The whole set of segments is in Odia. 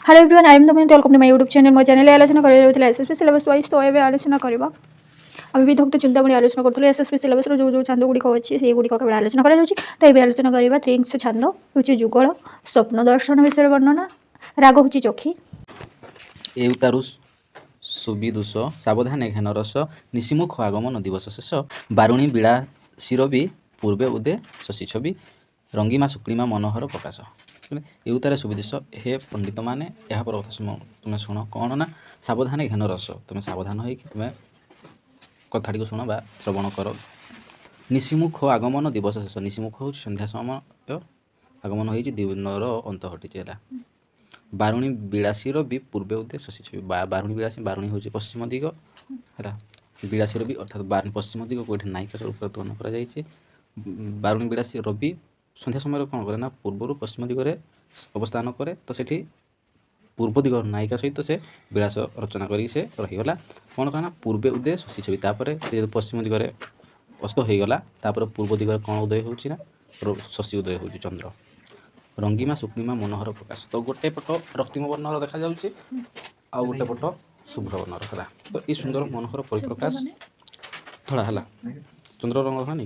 Hello everyone I am Damayanti welcome to my YouTube channel मो चैनल आलोचना कर एसएसपी सिलेबस वाइज तो एवं आलोचना करवा आम विधक्त चिंतामणि आलोचना करूँ एसएसपी सिलेबस जो जो छांद गुड़िक अच्छी से गुड़िक केवल आलोचना कर तो ये आलोचना करवा 3 छांद हूँ जुगल स्वप्न दर्शन विषय वर्णना राग हूँ चखी एवतारु सुविदुष सावधान घान रस निशिमुख आगमन दिवस शेष बारुणी बिलासीर भी पूर्वे उदे शशि छवि रंगीमा शुक्लिमा मनोहर प्रकाश एवतार सुविदुष हे पंडित मैंने यहाँ पर कथा तुम्हें शुण कौन ना सावधान घान रस तुम्हें सावधान हो तुम्हें कथाटी को शुण बा श्रवण कर निशिमुख आगमन दिवस शेष निशिमुख हूँ संध्या समय आगमन हो दिनर अंत घटी बारुणी बिलासीर भी पूर्वे उदे शशि छवि बारुणी बिलासी बारुणी हूँ पश्चिम दिग है बिलासीर भी अर्थात पश्चिम दिग को नायिका रूप तुलन कर बारुणी बिलासी रवि सन्ध्या समय कौन करे ना पूर्वर पश्चिम दिगरे अवस्थान करे तो सेठी पूर्व दिग नायिका सहित से विलास रचना करी से रहीगला कौन कहे ना पूर्वे उदय शशि छवि तापर से पश्चिम दिगरे अस्त हो गला तापर पूर्व दिगरे कौन उदय होची ना शशि उदय होची चंद्र रंगीमा शुक्लिमा मनोहर प्रकाश तो गोटे पट रक्तिम वर्णर देखा जाउची आ गोटे पट शुभ्र वर्णर है तो ये सुंदर मनोहर परिप्रकाश धड़ा है चंद्र रंग है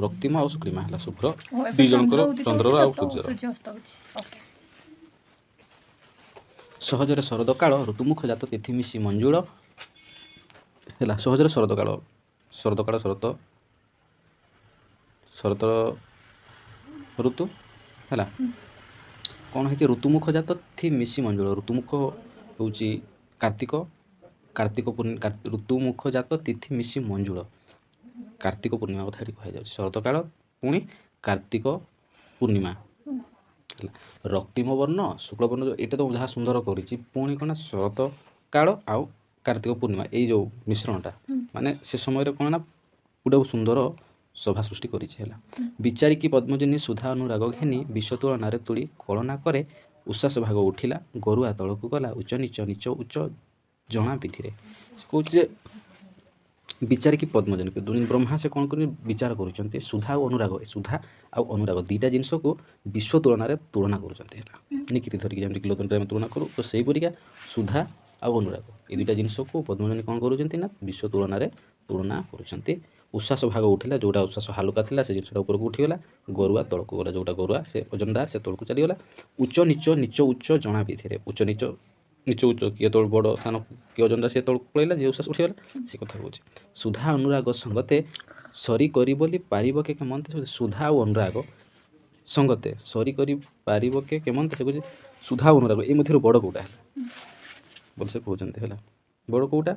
रक्तिम आ शुक्लिमा है शुभ्र दुई जनकर चंद्र आ सूर्य सहजरे शरद काल ऋतुमुख जात तिथि मिशी मंजुल है सहजरे शरद काल शरत ऋतु है कौन है ऋतुमुख जात थी मिशी मंजुल ऋतुमुख हूँ कार्तिक कार्तिक ऋतुमुख जात तिथि मिशी मंजुल कार्तिक पूर्णिमा कथा कह शरत काल पुणी कार्तिक पूर्णिमा रक्तिम वर्ण शुक्ल वर्ण ये तो जहाँ सुंदर करी पुणी कौन शरत काल आउ कार्तिक पूर्णिमा ये जो मिश्रणटा माने से समय कौन ना गोटे सुंदर शोभा सृष्टि करेला विचारिकी पद्मजनी सुधा अनुराग घेनी विश्व तुलन तुली कलना करे उश्वास भाग उठिला गरुआ तलक गला उच्च नीच नीच उच्च जना विधि कहे विचारिकी पद्मजनी ब्रह्मा से कौन कर विचार कर सुधा और अनुराग सुधा आउ अनुराग दुईटा जिनस को विश्व तुलन तुलना करनीति धरिकी जमी किलोमीटर तुलना करूँ तो सही परिका सुधा आउ अनुराग ये दुईटा जिनस को पद्मजनी कौन कर विश्व तुलन तुलना कर उश्वास भाग उठिला जोटा उश्वास हालुका था से जिनसा ऊपर को उठीगला गरुआ तलक गला जोटा गरुआ से ओजनदार से तलक चलीगला उच्च नीच नीच उच्च जना विधि उच्च नीच नीच उच्च किए तल बड़ सान किए ओजनदार से तलक पलैला जे उश्वास उठीगला से कथा कहे सुधा अनुराग संगते सरी करी बोली पारिब के केमंते सुधा और अनुराग संगते सरी करी पारिब के केमंते से कहे सुधा अनुराग ये मध्य बड़ कौटा है बोल से कहते है बड़ कौटा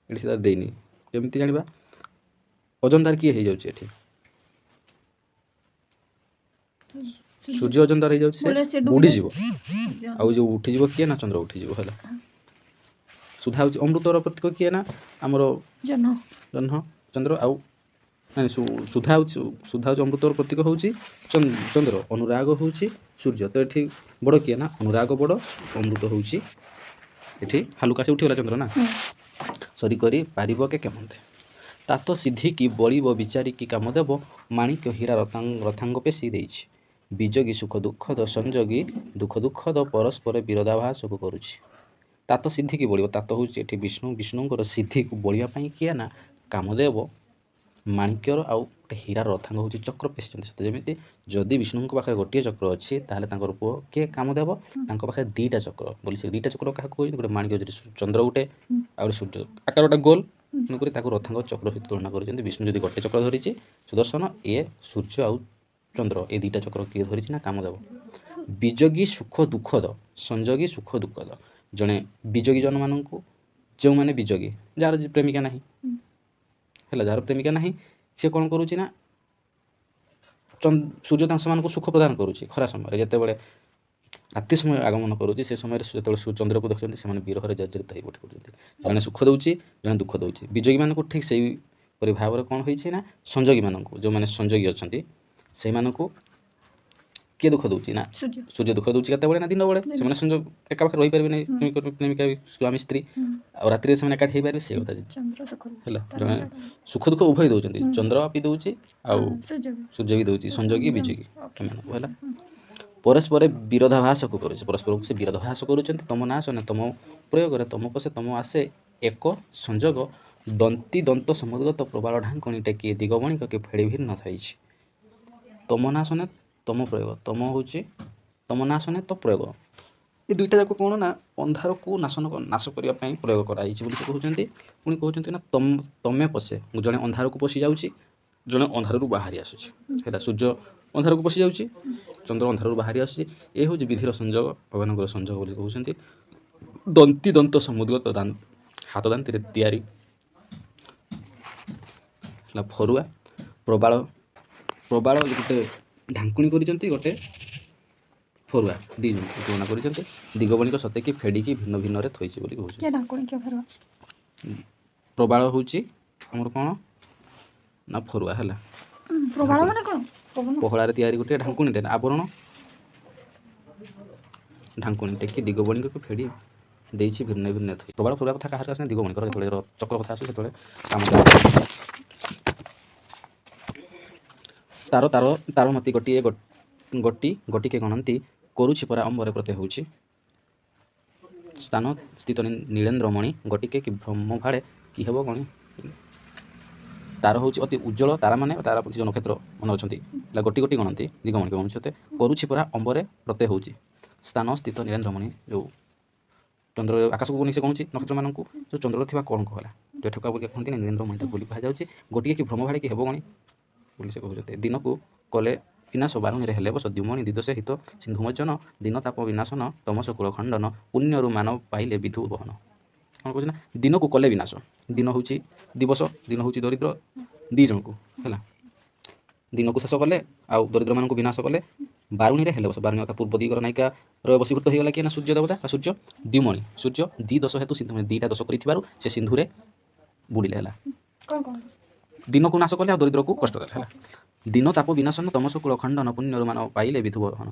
ये सीधा देनी केमती जाना ओजनदार किए हो जाए सूर्य ओजनदार हो जाए बुड़ीज आउ जो उठीज किए ना चंद्र उठीज है सुधा हूँ अमृतर प्रतीक किए ना आमर जह्न चंद्र आउ सुधा हूँ अमृतर प्रतीक हूँ चंद्र अनुराग हूँ सूर्य तो ये बड़ किए ना अनुराग बड़ अमृत हूँ ये हालुका से उठीगला चंद्र ना सरी करी पारिब के केमंते तातो सिद्धि की बड़ी व विचारी की काम देव माणिक्य हीरा रथांग पेशी देछि बीजगी सुख दुखद संजोगी दुख दुखद परस्पर विरोधाभास को करुछि तातो सिद्धि की बढ़ तातो हूँ ये विष्णु विष्णुंर सिद्धि को बढ़ापी किए ना कामदेव माणिक्यर आउ हीरा रथांग हूँ चक्र पेशी जमी जदि विष्णु पाखे गोटे चक्र अच्छी तापर पुओ किए कामदेव पाखे दुईटा चक्र बोली से दुईटा चक्र क्या गोटे माणिक्य चंद्र गोटे आ सूर्य आकार गोटे गोल तेणुकर रथांग चक्र सहित तुलना कर विष्णु जब गोटे चक्र धरी सुदर्शन ये सूर्य आउ चंद्र ये दुईटा चक्र किए धरी ना कामदेव बीजगी सुख दुखद संजोगी सुख दुखद जड़े बीजगी जन मान जो मैंने बीजगी जार प्रेमिका ना है जार प्रेमिका ना सी कौन करुच्ची ना सूर्य से सुख प्रदान करुच्ची खरा समय जिते बड़े राति समय आगमन करुच्ची से समय जो चंद्र को देखते हैं विरह जर्जरित हो पड़ते जड़े सुख दूसरी जड़े दुख दूसरी बीजगी मानक ठीक से भाव में कौन होना संजोगी मानक जो मैंने संजोगी अच्छा से किए दुख दूसरी ना सूर्य दुख दूसरी केत ना दिन बेले से संजोग एका पाखे रही पारे प्रेमिका स्वामी स्त्री और राति से एकाठी पारे से कथा जड़े सुख दुख उभय दौरान चंद्र भी दूसरी आउ सूर्य भी दूसरी संजोगी बीजगी है ପରସ୍ପର ବିରୋଧାଭାସକୁ କରୁଛି, ପରସ୍ପରକୁ ସେ ବିରୋଧାଭାସ କରୁଛନ୍ତି। ତମ ନା ଶୁଣେ ତମ ପ୍ରୟୋଗରେ ତମକୁ ସେ ତମ ଆସେ ଏକ ସଂଯୋଗ ଦନ୍ତି ଦନ୍ତ ସମୁଦ୍ରଗତ ପ୍ରବାଳ ଢାଙ୍କୁଣି ଟେକି ଦିଗବଣିକ କି ଫେଡ଼ି ଭିନ୍ନ ଥାଇଛି। ତମ ନା ଶୁଣେ ତମ ପ୍ରୟୋଗ, ତମ ହେଉଛି ତମ ନା ଶୁଣେ ତ ପ୍ରୟୋଗ। ଏ ଦୁଇଟା ଯାକ କ'ଣ ନା ଅନ୍ଧାରକୁ ନାଶ କରିବା ପାଇଁ ପ୍ରୟୋଗ କରାଯାଇଛି ବୋଲି ସେ କହୁଛନ୍ତି। ପୁଣି କହୁଛନ୍ତି ନା ତମେ ପଶେ, ଜଣେ ଅନ୍ଧାରକୁ ପଶି ଯାଉଛି, ଜଣେ ଅନ୍ଧାରରୁ ବାହାରି ଆସୁଛି। ହେଲା, ସୂର୍ଯ୍ୟ ଅନ୍ଧାରକୁ ପଶି ଯାଉଛି, ଚନ୍ଦ୍ର ଅନ୍ଧାରରୁ ବାହାରି ଆସୁଛି। ଏ ହେଉଛି ବିଧିର ସଂଯୋଗ, ଭଗବାନଙ୍କର ସଂଯୋଗ ବୋଲି କହୁଛନ୍ତି। ଦନ୍ତି ଦନ୍ତ ସମୁଦ୍ରଗତ ହାତ ଦାନ୍ତିରେ ତିଆରି ହେଲା ଫରୁଆ, ପ୍ରବାଳ ଗୋଟେ ଢାଙ୍କୁଣି କରିଛନ୍ତି, ଗୋଟେ ଫରୁଆ ଦୁଇ ଜଣ ତୁଳନା କରିଛନ୍ତି। ଦିଗବଣିକ ସତେକି ଫେଡ଼ିକି ଭିନ୍ନ ଭିନ୍ନରେ ଥୋଇଛି ବୋଲି କହୁଛନ୍ତି। ପ୍ରବାଳ ହେଉଛି ଆମର କ'ଣ ନା ଫରୁଆ। ହେଲା, ପ୍ରବାଳ ମାନେ କ'ଣ? ପହଳାରେ ତିଆରି ଗୋଟେ ଢାଙ୍କୁଣିଟେ, ଆବରଣ ଢାଙ୍କୁଣି ଟେକି ଦିଗବଣିକକୁ ଫେଡ଼ି ଦେଇଛି ଭିନ୍ନ ଭିନ୍ନ ଥୋଇ। ପ୍ରବାଳ ଫରୁଆ କଥା କାହାର ଆସେ? ଦିଗବଣିକର ଯେତେବେଳେ ଚକ୍ର କଥା ଆସେ ସେତେବେଳେ କାମ ତାର ମତି ଗୋଟିଏ ଗୋଟିକେ ଗଣନ୍ତି କରୁଛି ପରା ଅମ୍ବରେ ପ୍ରତ୍ୟୟ ହେଉଛି ସ୍ଥାନ ସ୍ଥିତ ନୀଳେନ୍ଦ୍ରମଣି ଗୋଟିକେ କି ଭ୍ରମ ଭାଡ଼େ କି ହେବ ଗଣି। ତାର ହେଉଛି ଅତି ଉଜ୍ଜଳ, ତାରାମାନେ ତାରା ଯେଉଁ ନକ୍ଷତ୍ର ମାନେ ଅଛନ୍ତି ହେଲା ଗୋଟି ଗଣନ୍ତି ଦିଗମଣିକ ଗଣୁଛନ୍ତି। କରୁଛି ପରା ଅମ୍ବରେ ପ୍ରତ୍ୟୟ ହେଉଛି ସ୍ଥାନ ସ୍ଥିତ ନୀଳେନ୍ଦ୍ରମଣି, ଯେଉଁ ଚନ୍ଦ୍ର ଆକାଶକୁ ନେଇ ସେ ଗଣୁଛି ନକ୍ଷତ୍ରମାନଙ୍କୁ, ଯେଉଁ ଚନ୍ଦ୍ରରେ ଥିବା କଳଙ୍କ ହେଲା ଯେଉଁ ଠେକୁଆ ବୋଲି କହନ୍ତି ନା ନୀଳେନ୍ଦ୍ରମଣି ତାକୁ ବୋଲି କୁହାଯାଉଛି। ଗୋଟିଏ କି ଭ୍ରମ ଭାଡ଼େ କି ହେବ ଗଣି ବୋଲି ସେ କହୁଛନ୍ତି। ଦିନକୁ କଲେ ବିନାଶ ବାରୁଣୀରେ ହେଲେ ବସ ଦ୍ୟୁମଣି ଦିଦଶେ ହିତ ସିନ୍ଧୁମୋଚନ ଦିନ ତାପ ବିନାଶନ ତମସ କୂଳ ଖଣ୍ଡନ ପୁଣ୍ୟରୁ ମାନ ପାଇଲେ ବିଧୁ ବହନ। କ'ଣ କହୁଛି ନା ଦିନକୁ କଲେ ବିନାଶ, ଦିନ ହେଉଛି ଦିବସ, ଦିନ ହେଉଛି ଦରିଦ୍ର, ଦୁଇ ଜଣଙ୍କୁ ହେଲା ଦିନକୁ ଶେଷ କଲେ ଆଉ ଦରିଦ୍ରମାନଙ୍କୁ ବିନାଶ କଲେ। ବାରୁଣୀରେ ହେଲେ ବସ, ବାରୁଣୀ ଅର୍ଥାତ୍ ପୂର୍ବ ଦିଗର ନାୟିକାର ବଶୀଭୂତ ହୋଇଗଲା କିଏ ନା ସୂର୍ଯ୍ୟ ଦେବତା ବା ସୂର୍ଯ୍ୟ। ଦ୍ୟୁମଣି ସୂର୍ଯ୍ୟ ଦୁଇ ଦଶ ହେତୁ ସିନ୍ଧୁମଣି ଦୁଇଟା ଦୋଷ କରିଥିବାରୁ ସେ ସିନ୍ଧୁରେ ବୁଡ଼ିଲେ। ହେଲା, ଦିନକୁ ନାଶ କଲେ ଆଉ ଦରିଦ୍ରକୁ କଷ୍ଟ ଦେଲେ। ହେଲା, ଦିନ ତାପ ବିନାଶନ ତମସ କୂଳ ଖଣ୍ଡନ ପୁଣ୍ୟରୁ ମାନ ପାଇଲେ ବିଧୁ ବହନ।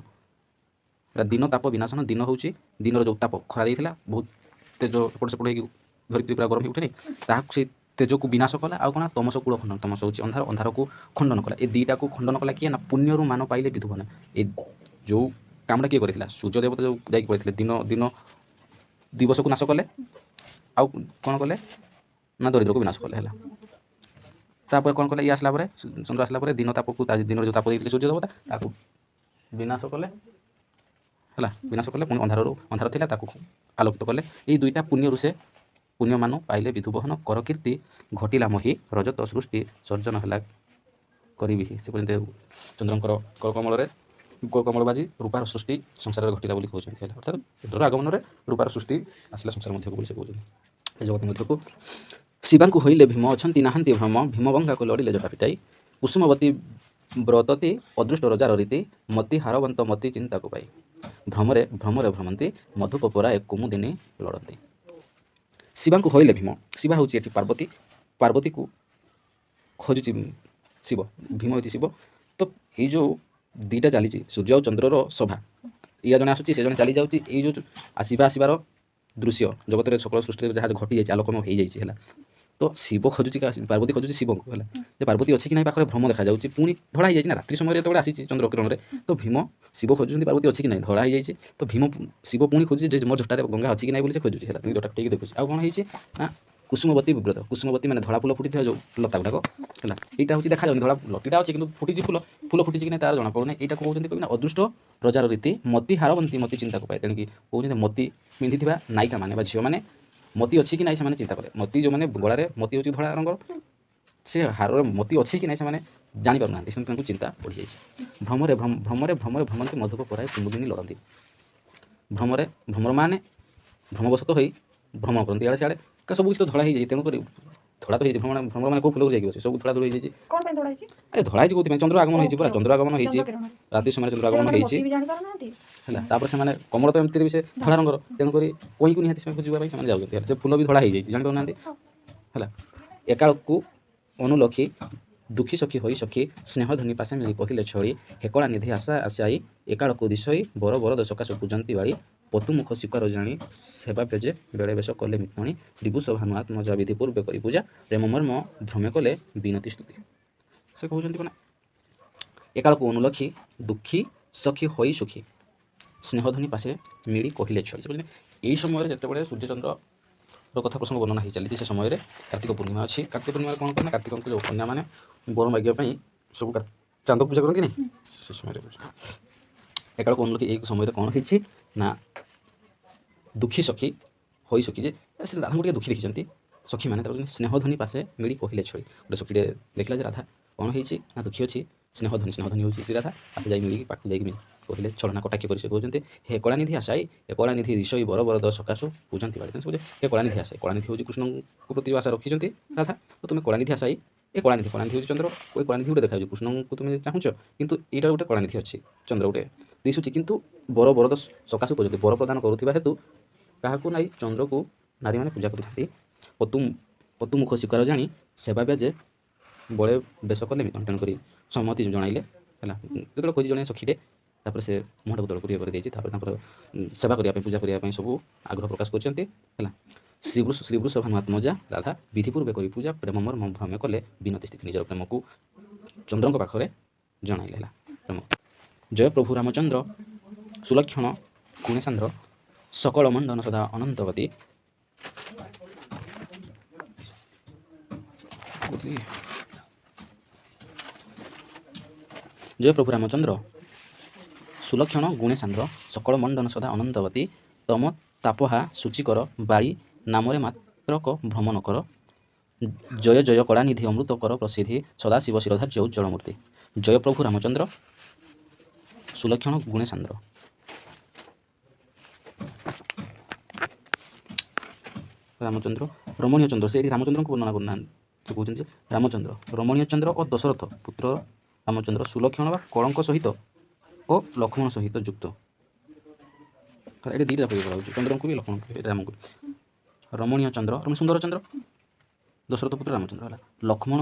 ଦିନ ତାପ ବିନାଶନ, ଦିନ ହେଉଛି ଦିନର ଯେଉଁ ତାପ ଖରା ଦେଇଥିଲା ବହୁତ ତେଜ ଏପଟ ସେପଟ ହେଇକି ଧରିତ୍ରୀ ପୁରା ଗରମ ହେଇ ଉଠେନି, ତାହାକୁ ସେ ତେଜକୁ ବିନାଶ କଲା। ଆଉ କ'ଣ ତମସ କୂଳ ଖଣ୍ଡନ, ତମସ ହେଉଛି ଅନ୍ଧାର, ଅନ୍ଧାରକୁ ଖଣ୍ଡନ କଲା। ଏ ଦୁଇଟାକୁ ଖଣ୍ଡନ କଲା କିଏ ନା ପୁଣ୍ୟରୁ ମାନ ପାଇଲେ ବିଧୁ ବହନ। ଏ ଯେଉଁ କାମଟା କିଏ କରିଥିଲା? ସୂର୍ଯ୍ୟ ଦେବତା ଯେଉଁ ଯାଇକି କରିଥିଲେ, ଦିନ ଦିବସକୁ ନାଶ କଲେ ଆଉ କ'ଣ କଲେ ନା ଦରିଦ୍ରକୁ ବିନାଶ କଲେ। ହେଲା, ତାପରେ କ'ଣ କଲେ? ଇଏ ଆସିଲା ପରେ ଚନ୍ଦ୍ର ଆସିଲା ପରେ ଦିନ ତାପକୁ ଦିନର ଯେଉଁ ତାପ ଦେଇଥିଲେ ସୂର୍ଯ୍ୟ ଦେବତା ତାକୁ ବିନାଶ କଲେ। ହେଲା, ବିନାଶ କଲେ, ପୁଣି ଅନ୍ଧାର ଥିଲା ତାକୁ ଆଲୋକିତ କଲେ। ଏଇ ଦୁଇଟା ପୁଣ୍ୟରୁ ସେ ପୁଣ୍ୟମାନ ପାଇଲେ ବିଧୁ ବହନ କର କୀର୍ତ୍ତି ଘଟିଲା ମହି ରଜତ ସୃଷ୍ଟି ସର୍ଜନ ହେଲା କରିବି। ସେ କହୁଛନ୍ତି ଚନ୍ଦ୍ରଙ୍କର କରକମଳ ବାଜି ରୂପାର ସୃଷ୍ଟି ସଂସାରରେ ଘଟିଲା ବୋଲି କହୁଛନ୍ତି। ହେଲା, ଅର୍ଥାତ୍ ଚନ୍ଦ୍ରର ଆଗମନରେ ରୂପାର ସୃଷ୍ଟି ଆସିଲା ସଂସାର ମଧ୍ୟକୁ ବୋଲି ସେ କହୁଛନ୍ତି, ଏ ଜଗତ ମଧ୍ୟକୁ। ଶିବାଙ୍କୁ ହୋଇଲେ ଭୀମ ଅଛନ୍ତି ନାହାନ୍ତି ଭ୍ରମ ଭୀମଗଙ୍ଗାକୁ ଲଢ଼ିଲେ ଜଟା ପିଟାଇ କୁସୁମବତୀ ବ୍ରତତି ଅଦୃଷ୍ଟ ରଜାର ରୀତି ମତି ହାରବନ୍ତ ମତି ଚିନ୍ତାକୁ ପାଇ ଭ୍ରମରେ ଭ୍ରମନ୍ତି ମଧୁପ ପରାଏ କୁମୁଦିନୀ ଲଢ଼ନ୍ତି। ଶିବାଙ୍କୁ ହୋଇଲେ ଭୀମ, ଶିବା ହେଉଛି ଏଠି ପାର୍ବତୀକୁ ଖୋଜୁଛି ଶିବ, ଭୀମ ହେଉଛି ଶିବ। ତ ଏଇ ଯେଉଁ ଦୁଇଟା ଚାଲିଛି ସୂର୍ଯ୍ୟ ଆଉ ଚନ୍ଦ୍ରର ସଭା, ଇଏ ଜଣେ ଆସୁଛି ସେ ଜଣେ ଚାଲିଯାଉଛି, ଏଇ ଯେଉଁ ଆସିବାର ଦୃଶ୍ୟ ଜଗତରେ ସକଳ ସୃଷ୍ଟିରେ ଯାହା ଘଟିଯାଇଛି ଆଲୋକମୟ ହେଇଯାଇଛି। ହେଲା, ତ ଶିବ ଖୋଜୁଛି ପାର୍ବତୀ ଖୋଜୁଛି ଶିବଙ୍କୁ। ହେଲା, ଯେ ପାର୍ବତୀ ଅଛି କି ନାହିଁ ପାଖରେ ଭ୍ରମ ଦେଖାଯାଉଛି, ପୁଣି ଧଳା ହେଇଯାଇଛି ନା ରାତ୍ରି ସମୟରେ ଯେତେବେଳେ ଆସିଛି ଚନ୍ଦ୍ର କିରଣରେ, ତ ଶିବ ଖୋଜୁଛନ୍ତି ପାର୍ବତୀ ଅଛି କି ନାହିଁ, ଧଳା ହେଇଯାଇଛି। ତ ଶିବ ପୁଣି ଖୋଜୁଛି ଯେ ମୋ ଝଟାରେ ଗଙ୍ଗା ଅଛି କି ନାହିଁ ବୋଲି ସେ ଖୋଜୁଛି। ହେଲା, ଜଟା ଟିକେ ଦେଖୁଛି। ଆଉ କ'ଣ ହେଇଛି ନା କୁସୁମବତୀ ବିବ୍ରତ, କୁସୁମବତୀ ମାନେ ଧଳା ଫୁଲ ଫୁଟିଥିବା ଯେଉଁ ଲତା ଗୁଡ଼ାକ। ହେଲା, ଏଇଟା ହେଉଛି ଦେଖାଯାଉନି, ଧଳା ଲଟିଟା ଅଛି କିନ୍ତୁ ଫୁଟିଛି ଫୁଲ ଫୁଟିଛି କି ନାହିଁ ତାର ଜଣାପଡ଼ୁନି। ଏଇଟାକୁ କହୁଛନ୍ତି ନା ଅଦୃଷ୍ଟ ରଜାର ରୀତି ମତି ହାରବନ୍ତି ମତି ଚିନ୍ତାକୁ ପାଏ। ତେଣିକି କହୁଛନ୍ତି ମତି ପିନ୍ଧିଥିବା ନାୟିକା ମାନେ ବା ଝିଅମାନେ ମତି ଅଛି କି ନାହିଁ ସେମାନେ ଚିନ୍ତା କରେ। ମତି ଯେଉଁମାନେ ଗଳାରେ ମତି ହେଉଛି ଧଳା ରଙ୍ଗର, ସେ ହାରରେ ମତି ଅଛି କି ନାହିଁ ସେମାନେ ଜାଣିପାରୁନାହାନ୍ତି, ସେମିତି ତାଙ୍କୁ ଚିନ୍ତା ପଡ଼ିଯାଇଛି। ଭ୍ରମରେ ଭ୍ରମନ୍ତି ମଧୁପ ପରାଏ କୁମୁଦିନୀ ଲଢ଼ନ୍ତି। ଭ୍ରମର ମାନେ ଭ୍ରମବଶତ ହୋଇ ଭ୍ରମଣ କରନ୍ତି ଇଆଡ଼େ ସିଆଡ଼େ, କାରଣ ସବୁ କିଛି ତ ଧଳା ହେଇଯାଇଛି, ତେଣୁକରି ଧଳା ତ ହେଇଛି। ଭ୍ରମର ମାନେ କେଉଁ ଫୁଲକୁ ଯାଇକି ବସି ସବୁ ଧଳା ଧଳା ହେଇଯାଇଛି। ଆରେ ଧଳା ହେଇଛି କେଉଁଥିପାଇଁ? ଚନ୍ଦ୍ର ଆଗମନ ହେଇଛି ପୁରା, ଚନ୍ଦ୍ର ଆଗମନ ହେଇଛି ରାତ୍ରି ସମୟରେ ଚନ୍ଦ୍ର ଆଗମନ ହେଇଛି। ହେଲା, ତାପରେ ସେମାନେ କମଳ ତ ଏମିତିରେ ବି ସେ ଧଳା ରଙ୍ଗର, ତେଣୁକରି କଇଁକୁ ନିହାତି ସେମାନେ ଖୋଜିବା ପାଇଁ ସେମାନେ ଯାଉଛନ୍ତି। ହେଲା, ସେ ଫୁଲ ବି ଧଳା ହେଇଯାଇଛି, ଜାଣିପାରୁନାହାନ୍ତି। ହେଲା, ଏକାଳକୁ ଅନୁଲକ୍ଷୀ ଦୁଃଖୀ ସଖୀ ହୋଇ ସଖୀ ସ୍ନେହଧନୀ ପାଶେ ମିଳି କହିଲେ ଛଳି ହେକଳା ନିଧି ଆଶା ଆଶାଇ ଏକାଳକୁ ଦିଶଇ ବରଦ ସକାଶ ପୂଜନ୍ତି ବାଳି ପତୁମୁଖ ଶିକାର ଜାଣି ସେବା ବେଜେ ବେଳେ ବେଶ କଲେ ମିଥୁଣୀ ଶ୍ରୀଭୂଷ ଭାନୁ ଆତ୍ମଜା ବିଧି ପୂର୍ବେ କରି ପୂଜା ପ୍ରେମ ମର୍ମ ଭ୍ରମେ କଲେ ବିନତି ସ୍ତୁତି। ସେ କହୁଛନ୍ତି କ'ଣ ଏକାଳକୁ ଅନୁଲକ୍ଷୀ ଦୁଃଖୀ ସଖୀ ହୋଇ ସୁଖୀ, ସ୍ନେହଧ୍ୱନି ପାଶେ ମିଳି କହିଲେ ଛଳି। ସେ କହୁଛନ୍ତି ଏହି ସମୟରେ ଯେତେବେଳେ ସୂର୍ଯ୍ୟଚନ୍ଦ୍ରର କଥା ପ୍ରସଙ୍ଗ ବର୍ଣ୍ଣନା ହେଇ ଚାଲିଛି, ସେ ସମୟରେ କାର୍ତ୍ତିକ ପୂର୍ଣ୍ଣିମା ଅଛି। କାର୍ତ୍ତିକ ପୂର୍ଣ୍ଣିମାରେ କ'ଣ କରେ ନା, କାର୍ତ୍ତିକଙ୍କ ଯେଉଁ କନ୍ୟାମାନେ ବର ମାଗିବା ପାଇଁ ସବୁ ଚାନ୍ଦ ପୂଜା କରନ୍ତି ନାହିଁ, ସେ ସମୟରେ ଏକାଳ କହୁନ କି ଏଇ ସମୟରେ କ'ଣ ହେଇଛି ନା, ଦୁଃଖୀ ସଖୀ ହୋଇ ସଖୀ ଯେ ସେ ରାଧାଙ୍କୁ ଟିକେ ଦୁଃଖୀ ଦେଖିଛନ୍ତି ସଖୀମାନେ, ତାପରେ ସ୍ନେହଧ୍ୱନି ପାଶେ ମିଳି କହିଲେ ଛଳି। ଗୋଟେ ସଖୀଟେ ଦେଖିଲା ଯେ ରାଧା କ'ଣ ହେଇଛି ନା ଦୁଃଖୀ ଅଛି, ସ୍ନେହଧ୍ୱନି ହେଉଛି ଶ୍ରୀ ରାଧା, ତାକୁ ଯାଇ ମିଳିକି ପାଖକୁ ଯାଇକି କହିଲେ ଛଳନା କଟାକ୍ଷୀ କରି ସେ କହୁଛନ୍ତି ହେ କଳାନିଧି ଆଶାଇ ଏ କଳାନିଧି ରିଷଇ ବର ବରଦ ସକାଶୁ ପୂଜନ୍ତି ବାଡ଼ି। ସେ ହେ କଳାନିଧି ଆଶାଇ, କଳାନିଧି ହେଉଛି କୃଷ୍ଣଙ୍କ ପ୍ରତି ଆଶା ରଖିଛନ୍ତି ରାଧା, ତ ତୁମେ କଳାନିଧି ଆଶାଇ ଏ କଳାନିଧି ହେଉଛି ଚନ୍ଦ୍ର, ଏ କଳାନିଧି ଗୋଟେ ଦେଖାଯାଉଛି କୃଷ୍ଣଙ୍କୁ ତୁମେ ଚାହୁଁଛ, କିନ୍ତୁ ଏଇଟା ଗୋଟେ କଳାନିଧି ଅଛି ଚନ୍ଦ୍ର ଗୋଟେ ଦିଶୁଛି, କିନ୍ତୁ ବର ବରଦ ସକାଶୁ ପୂଜନ୍ତି, ବର ପ୍ରଦାନ କରୁଥିବା ହେତୁ କାହାକୁ ନାଇଁ ଚନ୍ଦ୍ରକୁ ନାରୀମାନେ ପୂଜା କରିଥାନ୍ତି। ପତୁମୁଖ ଶିକାର ଜାଣି ସେବା ବ୍ୟାଜେ ବଳେ ବେଶ କଲେ ମିତନ। ତେଣୁକରି ସମ୍ମତି ଜଣାଇଲେ ହେଲା। ଯେତେବେଳେ ଖୋଜି ଜଣେ ସଖୀଟେ, ତାପରେ ସେ ମୁହଁଟାକୁ ତଳକୁ ଟିକେ କରିଦେଇଛି, ତାପରେ ତାଙ୍କର ସେବା କରିବା ପାଇଁ ପୂଜା କରିବା ପାଇଁ ସବୁ ଆଗ୍ରହ ପ୍ରକାଶ କରିଛନ୍ତି ହେଲା। ଶ୍ରୀବୃଷଭାନୁଆତ୍ମଜା ରାଧା ବିଧି ପୂର୍ବେ କରି ପୂଜା ପ୍ରେମମର ଭ୍ରମେ କଲେ ବିନତି ସ୍ଥିତି। ନିଜର ପ୍ରେମକୁ ଚନ୍ଦ୍ରଙ୍କ ପାଖରେ ଜଣାଇଲେ ହେଲା। ପ୍ରେମ ଜୟ ପ୍ରଭୁ ରାମଚନ୍ଦ୍ର ସୁଲକ୍ଷଣ ଗୁଣେଶାନ୍ଦ୍ର ସକଳ ମଣ୍ଡନ ସଦା ଅନନ୍ତବତୀ। ଜୟ ପ୍ରଭୁ ରାମଚନ୍ଦ୍ର ସୁଲକ୍ଷଣ ଗୁଣେଶାନ୍ଦ୍ର ସକଳ ମଣ୍ଡନ ସଦା ଅନନ୍ତବତୀ। ତମ ତାପହା ସୂଚିକର ବାଳି ନାମରେ ମାତ୍ରକ ଭ୍ରମ ନ କର। ଜୟ ଜୟ କଳାନିଧି ଅମୃତ କର ପ୍ରସିଦ୍ଧି ସଦାଶିବ ଶିରଧାର୍ଯ୍ୟ ଉଜ୍ଜଳ ମୂର୍ତ୍ତି। ଜୟ ପ୍ରଭୁ ରାମଚନ୍ଦ୍ର ସୁଲକ୍ଷଣ ଗୁଣେଶାନ୍ଦ୍ର। ରାମଚନ୍ଦ୍ର ରମଣୀୟ ଚନ୍ଦ୍ର, ସେ ଏଠି ରାମଚନ୍ଦ୍ରଙ୍କୁ ବର୍ଣ୍ଣନା କରୁନାହାନ୍ତି, ସେ କହୁଛନ୍ତି ଯେ ରାମଚନ୍ଦ୍ର ରମଣୀୟ ଚନ୍ଦ୍ର ଓ ଦଶରଥ ପୁତ୍ର ରାମଚନ୍ଦ୍ର ସୁଲକ୍ଷଣ ବା କଳଙ୍କ ସହିତ ଓ ଲକ୍ଷ୍ମଣ ସହିତ ଯୁକ୍ତ। ଏଠି ଦୁଇଟା ପ୍ରୟୋଗ କରାଯାଉଛି, ଚନ୍ଦ୍ରଙ୍କୁ ବି ଲକ୍ଷ୍ମଣଙ୍କୁ ବି, ରାମଙ୍କୁ। ରମଣୀୟ ଚନ୍ଦ୍ର ମାନେ ସୁନ୍ଦର ଚନ୍ଦ୍ର, ଦଶରଥ ପୁତ୍ର ରାମଚନ୍ଦ୍ର ହେଲା। ଲକ୍ଷ୍ମଣ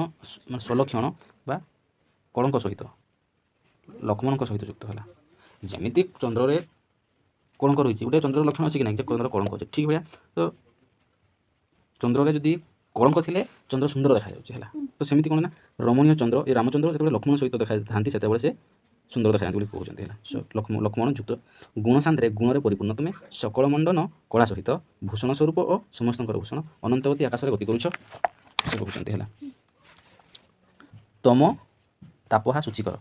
ମାନେ ସୁଲକ୍ଷଣ ବା କଳଙ୍କ ସହିତ, ଲକ୍ଷ୍ମଣଙ୍କ ସହିତ ଯୁକ୍ତ ହେଲା। ଯେମିତି ଚନ୍ଦ୍ରରେ କଳଙ୍କ ରହିଛି, ଗୋଟେ ଚନ୍ଦ୍ରର ଲକ୍ଷଣ ଅଛି କି ନାହିଁ, ଯେ ଚନ୍ଦ୍ର କଳଙ୍କ ଅଛି, ଠିକ୍ ଭଳିଆ ତ ଚନ୍ଦ୍ରରେ ଯଦି କଳଙ୍କ ଥିଲେ ଚନ୍ଦ୍ର ସୁନ୍ଦର ଦେଖାଯାଉଛି ହେଲା। ତ ସେମିତି କ'ଣ ନା, ରମଣୀୟ ଚନ୍ଦ୍ର ଏ ରାମଚନ୍ଦ୍ର ଯେତେବେଳେ ଲକ୍ଷ୍ମଣ ସହିତ ଦେଖାଥାନ୍ତି ସେତେବେଳେ ସେ ସୁନ୍ଦର ଦେଖାଯାନ୍ତି ବୋଲି କହୁଛନ୍ତି ହେଲା। ଲକ୍ଷ୍ମଣ ଯୁକ୍ତ ଗୁଣସାନ୍ଦ୍ରେ ଗୁଣରେ ପରିପୂର୍ଣ୍ଣ, ତୁମେ ସକଳ ମଣ୍ଡନ କଳା ସହିତ ଭୂଷଣ ସ୍ୱରୂପ ଓ ସମସ୍ତଙ୍କର ଭୂଷଣ ଅନନ୍ତବତୀ ଆକାଶରେ ଗତି କରୁଛ, ସେ କହୁଛନ୍ତି ହେଲା। ତମ ତାପହା ସୂଚିକର,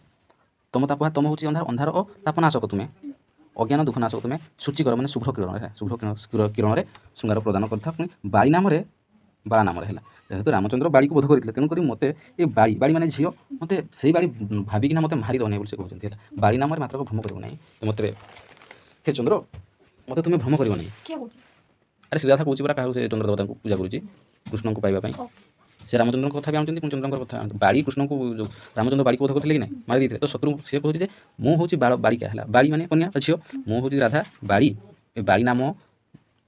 ତମ ତାପହା, ତମ ହେଉଛି ଅନ୍ଧାର ଓ ତାପନାଶକ ତୁମେ, ଅଜ୍ଞାନ ଦୁଃଖ ନାଶକ ତୁମେ, ସୂଚିକର ମାନେ ଶୁଭ୍ର କିରଣରେ, ଶୁଭ୍ର କିରଣରେ ଶୃଙ୍ଗାର ପ୍ରଦାନ କରିଥାଉ। ପୁଣି ବାଳି ନାମରେ, ବାଳା ନାମରେ ହେଲା। ଯେହେତୁ ରାମଚନ୍ଦ୍ର ବାଳିକୁ ବୋଧ କରିଥିଲେ, ତେଣୁକରି ମୋତେ ଏ ବାଳି ମାନେ ଝିଅ, ମୋତେ ସେଇ ବାଳି ଭାବିକିନା ମୋତେ ମାରିଦେବ ନାହିଁ ବୋଲି ସେ କହୁଛନ୍ତି ହେଲା। ବାଳି ନାମରେ ମାତ୍ର ଭ୍ରମ କରିବ ନାହିଁ, ମୋତେ ହେ ଚନ୍ଦ୍ର ମୋତେ ତୁମେ ଭ୍ରମ କରିବ ନାହିଁ। ଆରେ ଶ୍ରୀରାଧା କହୁଛି ପରା, କାହାକୁ ସେ ଚନ୍ଦ୍ର ଦେବତାଙ୍କୁ ପୂଜା କରୁଛି କୃଷ୍ଣଙ୍କୁ ପାଇବା ପାଇଁ। ସେ ରାମଚନ୍ଦ୍ରଙ୍କ କଥା ବି ଆଣୁଛନ୍ତି, ପୁଣି ଚନ୍ଦ୍ରଙ୍କର କଥା ବାଳି କୃଷ୍ଣଙ୍କୁ ଯେଉଁ ରାମଚନ୍ଦ୍ର ବାଳିକୁ ବୋଧ କରିଥିଲେ କି ନାହିଁ, ମାରି ଦେଇଥିଲେ। ତ ଶତ୍ରୁ ସେ କହୁଛି ଯେ ମୁଁ ହେଉଛି ବାଳିକା ହେଲା, ବାଳି ମାନେ କନ୍ୟା ଝିଅ, ମୁଁ ହେଉଛି ରାଧା ବାଳି, ଏ ବାଳି ନାମ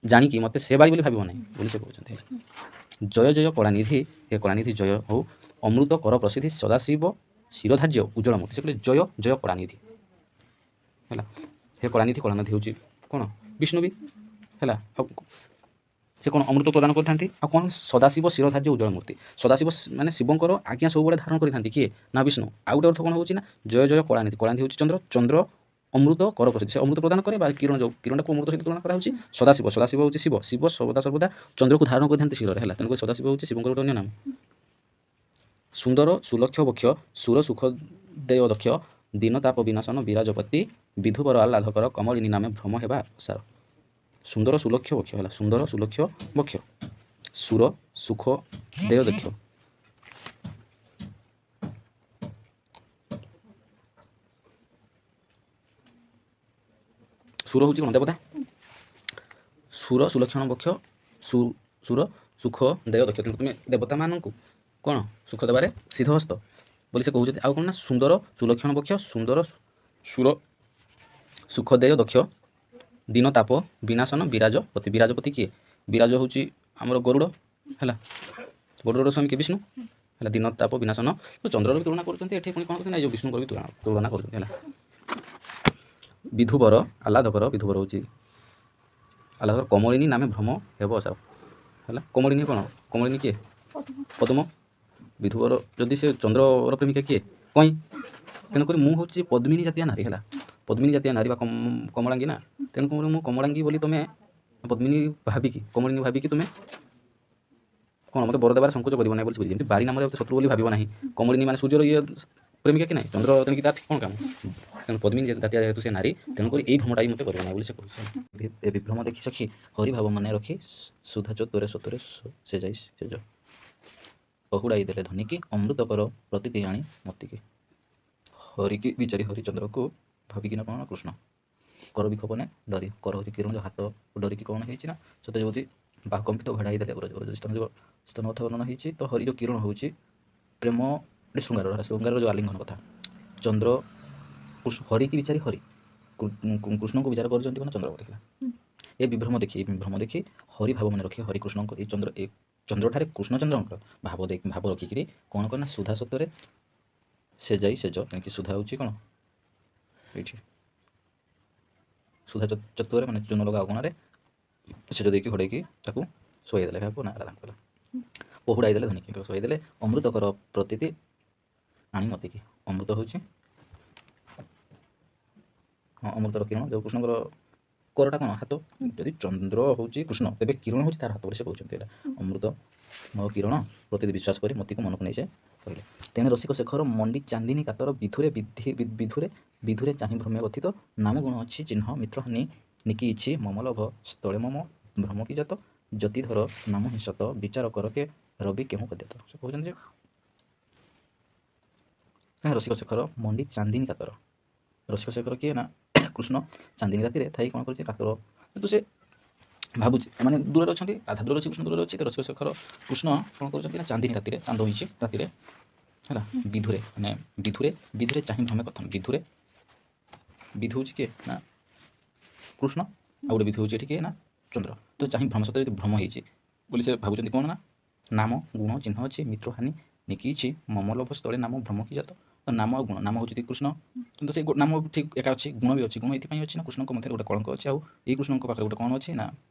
ଜାଣିକି ମୋତେ ସେ ବାଳି ବୋଲି ଭାବିବ ନାହିଁ ବୋଲି ସେ କହୁଛନ୍ତି ହେଲା। ଜୟ ଜୟ କଳାନିଧି, ହେ କଳାନିଧି ଜୟ ହଉ, ଅମୃତ କର ପ୍ରସିଦ୍ଧି ସଦାଶିବ ଶିରଧାର୍ଯ୍ୟ ଉଜ୍ଜଳ ମୂର୍ତ୍ତି। ସେ କହିଲେ ଜୟ ଜୟ କଳାନିଧି ହେଲା। ହେ କଳାନିଧି, କଳାନିଧି ହେଉଛି କ'ଣ ବିଷ୍ଣୁ ବି ହେଲା। ଆଉ ସେ କ'ଣ ଅମୃତ ପ୍ରଦାନ କରିଥାନ୍ତି, ଆଉ କ'ଣ ସଦାଶିବ ଶିରଧାର୍ଯ୍ୟ ଉଜ୍ଜଳ ମୂର୍ତ୍ତି। ସଦାଶିବ ମାନେ ଶିବଙ୍କର ଆଜ୍ଞା ସବୁବେଳେ ଧାରଣ କରିଥାନ୍ତି, କିଏ ନା ବିଷ୍ଣୁ। ଆଉ ଗୋଟେ ଅର୍ଥ କ'ଣ ହେଉଛି ନା ଜୟ ଜୟ କଳାନିଧି, କଳାନିଧି ହେଉଛି ଚନ୍ଦ୍ର, ଚନ୍ଦ୍ର ଅମୃତ କର ପ୍ରସିଦ୍ଧି, ସେ ଅମୃତ ପ୍ରଦାନ କରେ ବା କିରଣ, ଯେଉଁ କିରଣଟାକୁ ଅମୃତ ସହିତ ତୁଳନା କରାହେଉଛି। ସଦାଶିବ, ସଦାଶିବ ହେଉଛି ଶିବ, ଶିବ ସର୍ବଦା ଚନ୍ଦ୍ରକୁ ଧାରଣ କରିଥାନ୍ତି ଶିରରେ ହେଲା। ତେଣୁକରି ସଦାଶିବ ହେଉଛି ଶିବଙ୍କର ଗୋଟେ ଅନ୍ୟ ନାମ। ସୁନ୍ଦର ସୁଲକ୍ଷ ବକ୍ଷ ସୁର ସୁଖ ଦେୟ ଦକ୍ଷ, ଦିନ ତାପ ବିନାଶନ ବିରାଜପତି, ବିଧୁବର ଆହ୍ଲାଦକର କମଳିନୀ ନାମେ ଭ୍ରମ ହେବା ସାର। ସୁନ୍ଦର ସୁଲକ୍ଷ ବକ୍ଷ ହେଲା, ସୁନ୍ଦର ସୁଲକ୍ଷ ବକ୍ଷ ସୁର ସୁଖ ଦେୟ ଦକ୍ଷ, ସୁର ହେଉଛି କ'ଣ ଦେବତା, ସୁର ସୁଲକ୍ଷଣ ବକ୍ଷ ସୁର ସୁଖ ଦେୟ ଦକ୍ଷ, ତେଣୁ ତୁମେ ଦେବତାମାନଙ୍କୁ କ'ଣ ସୁଖ ଦେବାରେ ସିଦ୍ଧହସ୍ତ ବୋଲି ସେ କହୁଛନ୍ତି। ଆଉ କ'ଣ ନା ସୁନ୍ଦର ସୁଲକ୍ଷଣ ବକ୍ଷ ସୁନ୍ଦର ସୁର ସୁଖ ଦେୟ ଦକ୍ଷ, ଦିନ ତାପ ବିନାଶନ ବିରାଜପତି। ବିରାଜପତି କିଏ, ବିରାଜ ହେଉଛି ଆମର ଗରୁଡ଼ ହେଲା, ଗରୁଡ଼ର ସ୍ୱାମୀ କିଏ ବିଷ୍ଣୁ ହେଲା। ଦିନ ତାପ ବିନାଶନ, ଚନ୍ଦ୍ରର ବି ତୁଳନା କରୁଛନ୍ତି ଏଠି, ପୁଣି କ'ଣ କରୁଛନ୍ତି, ଏ ଯେଉଁ ବିଷ୍ଣୁଙ୍କର ବି ତୁଳନା କରୁଛନ୍ତି ହେଲା। ବିଧୁବର ଆହ୍ଲାଦକର, ବିଧୁବର ହେଉଛି ଆହ୍ଲାଦକର, କମଳିନୀ ନାମେ ଭ୍ରମ ହେବ ସାର ହେଲା। କମଳିନୀ କ'ଣ, କମଳିନୀ କିଏ, ପଦ୍ମ। ବିଧୁବର ଯଦି ସେ ଚନ୍ଦ୍ରର ପ୍ରେମିକା କିଏ, କଇଁ। ତେଣୁକରି ମୁଁ ହେଉଛି ପଦ୍ମିନୀ ଜାତୀୟ ନାରୀ ହେଲା। ପଦ୍ମିନୀ ଜାତୀୟ ନାରୀ ବା କମଳାଙ୍ଗୀ ନା, ତେଣୁ ମୁଁ କମଳାଙ୍ଗୀ ବୋଲି ତୁମେ ପଦ୍ମିନୀ ଭାବିକି କମଳିନୀ ଭାବିକି ତୁମେ କ'ଣ ମୋତେ ବର ଦେବାର ସଂକୋଚ କରିବ ନାହିଁ ବୋଲି ବୁଝି, ଯେମିତି ବାରି ନାମରେ ଶତ୍ରୁ ବୋଲି ଭାବିବ ନାହିଁ। କମଳିନୀ ମାନେ ସୂର୍ଯ୍ୟର ପ୍ରେମିକା କି ନାହିଁ, ଚନ୍ଦ୍ର ତେଣିକି ତାର କ'ଣ କାମ। ତେଣୁ ପଦ୍ମିନୀ ଜାତୀୟ ଯେହେତୁ ସେ ନାରୀ, ତେଣୁକରି ଏଇ ଭ୍ରମଟା ବି ମୋତେ କରିବ ନାହିଁ ବୋଲି ସେ କହୁଛି। ଏ ବିଭ୍ରମ ଦେଖି ସଖୀ ହରିଭାବ ମନେ ରଖି ସୁଧାଚ ତୋରେ ସତୋରେ ସେ ଯାଇ ସେଜ ପହୁଡ଼ାଇ ଦେଲେ ଧନିକି ଅମୃତ କର ପ୍ରତିତି ଆଣି ମତିକି। ହରିକି ବିଚାରି ହରିଚନ୍ଦ୍ରକୁ ଭାବିକିନା କ'ଣ କୃଷ୍ଣ କର ବିକ୍ଷୋଭନେ ଡରି, କର ହେଉଛି କିରଣ ଯେଉଁ ହାତ ଡରିକି କ'ଣ ହେଇଛି ନା ସତେ ଯେମିତି ବା କମ୍ପିତ ଘୋଡ଼ାଇ ଦେଲେ ସ୍ତନ କଥା ବର୍ଣ୍ଣନା ହେଇଛି। ତ ହରି ଯେଉଁ କିରଣ ହେଉଛି ପ୍ରେମ ଶୃଙ୍ଗାରର ଯେଉଁ ଆଲିଙ୍ଗନ କଥା, ଚନ୍ଦ୍ର ହରିକି ବିଚାରି ହରି କୃଷ୍ଣଙ୍କୁ ବିଚାର କରୁଛନ୍ତି ମାନେ ଚନ୍ଦ୍ରକୁ ଦେଖିଲା। ଏ ବିଭ୍ରମ ଦେଖି ହରି ଭାବ ମନେ ରଖି ହରିକୃଷ୍ଣଙ୍କ ଏ ଚନ୍ଦ୍ରଠାରେ କୃଷ୍ଣଚନ୍ଦ୍ରଙ୍କର ଭାବ ରଖିକିରି କ'ଣ କରେ ନା ସୁଧା ସତ୍ୱରେ ସେ ଯାଇ ସେଜ, କାହିଁକି ସୁଧା ହେଉଛି କ'ଣ ଏଇଠି ସୁଧା ଚତ୍ୱରେ ମାନେ ଚୂନ ଲଗା ଅଗଣାରେ ସେଜ ଦେଇକି ଘୋଡ଼େଇକି ତାକୁ ଶୋଇ ଦେଲେ। କାହାକୁ ନା ରାଧାଙ୍କୁ କଲା। ପହୁଡ଼ାଇ ଦେଲେ ଧନିକି, ତାକୁ ଶୋଇ ଦେଲେ ଅମୃତ କର ପ୍ରତିତି ଆଣି ମତିକି। ଅମୃତ ହେଉଛି ହଁ ଅମୃତର କିରଣ, ଯେଉଁ କୃଷ୍ଣଙ୍କର କରଟା କ'ଣ ହାତ, ଯଦି ଚନ୍ଦ୍ର ହେଉଛି କୃଷ୍ଣ ତେବେ କିରଣ ହେଉଛି ତାର ହାତ ବୋଲି ସେ କହୁଛନ୍ତି। ଏଇଟା ଅମୃତ ମୋ କିରଣ ପ୍ରତିଟି ବିଶ୍ୱାସ କରି ମତିକୁ ମନକୁ ନେଇ ସେ କହିଲେ। ତେଣେ ରସିକ ଶେଖର ମଣ୍ଡି ଚାନ୍ଦିନୀ କାତର ବିଧୁରେ ଚାହିଁ ଭ୍ରମେ ଗଥିତ ନାମ ଗୁଣ ଅଛି ଚିହ୍ନ ମିତ୍ରହାନି ନିକି ଇଛି ମମଲଭ ସ୍ଥଳେ ମମ ଭ୍ରମ କି ଜାତ ଜ୍ୟୋତିଧର ନାମ ହିଂସତ ବିଚାର କର କେ ରବି କେଉଁ କଦ୍ୟତ। ସେ କହୁଛନ୍ତି ଯେ ରସିକ ଶେଖର ମଣ୍ଡି ଚାନ୍ଦିନୀ କାତର, ରସିକ ଶେଖର କିଏ ନା କୃଷ୍ଣ ଚାନ୍ଦିନୀ ରାତିରେ ଥାଇ କ'ଣ କରୁଛି କାତର, କିନ୍ତୁ ସେ ଭାବୁଛି ମାନେ ଦୂରରେ ଅଛନ୍ତି, ରାଧା ଦୂରରେ ଅଛି, କୃଷ୍ଣ ଦୂରରେ ଅଛି। ତ ରସିକ ଶେଖର କୃଷ୍ଣ କ'ଣ କରୁଛନ୍ତି ନା ଚାନ୍ଦିନୀ ରାତିରେ, ଚାନ୍ଦ ହୋଇଛି ରାତିରେ ହେଲା, ବିଧୁରେ ଚାହିଁ ଭ୍ରମେ କଥା, ବିଧୁ ହେଉଛି କିଏ ନା କୃଷ୍ଣ, ଆଉ ଗୋଟେ ବିଧୁ ହେଉଛି ଏଠି କିଏ ନା ଚନ୍ଦ୍ର। ତ ଚାହିଁ ଭ୍ରମ ସତରେ ଯଦି ଭ୍ରମ ହେଇଛି ବୋଲି ସେ ଭାବୁଛନ୍ତି କ'ଣ ନା ନାମ ଗୁଣ ଚିହ୍ନ ଅଛି ମିତ୍ରହାନି ନିକିଛି ମମଲୋଭ ସ୍ଥଳେ ନାମ ଭ୍ରମ କି ଜାତ। ତ ନାମ ଆଉ ଗୁଣ, ନାମ ହେଉଛି କୃଷ୍ଣ, କିନ୍ତୁ ସେ ନାମ ଠିକ୍ ଏକା ଅଛି, ଗୁଣ ବି ଅଛି। ଗୁଣ ଏଥିପାଇଁ ଅଛି ନା କୃଷ୍ଣଙ୍କ ମଧ୍ୟରେ ଗୋଟେ କଳଙ୍କ ଅଛି, ଆଉ ଏଇ କୃଷ୍ଣଙ୍କ ପାଖରେ ଗୋଟେ କ'ଣ ଅଛି ନା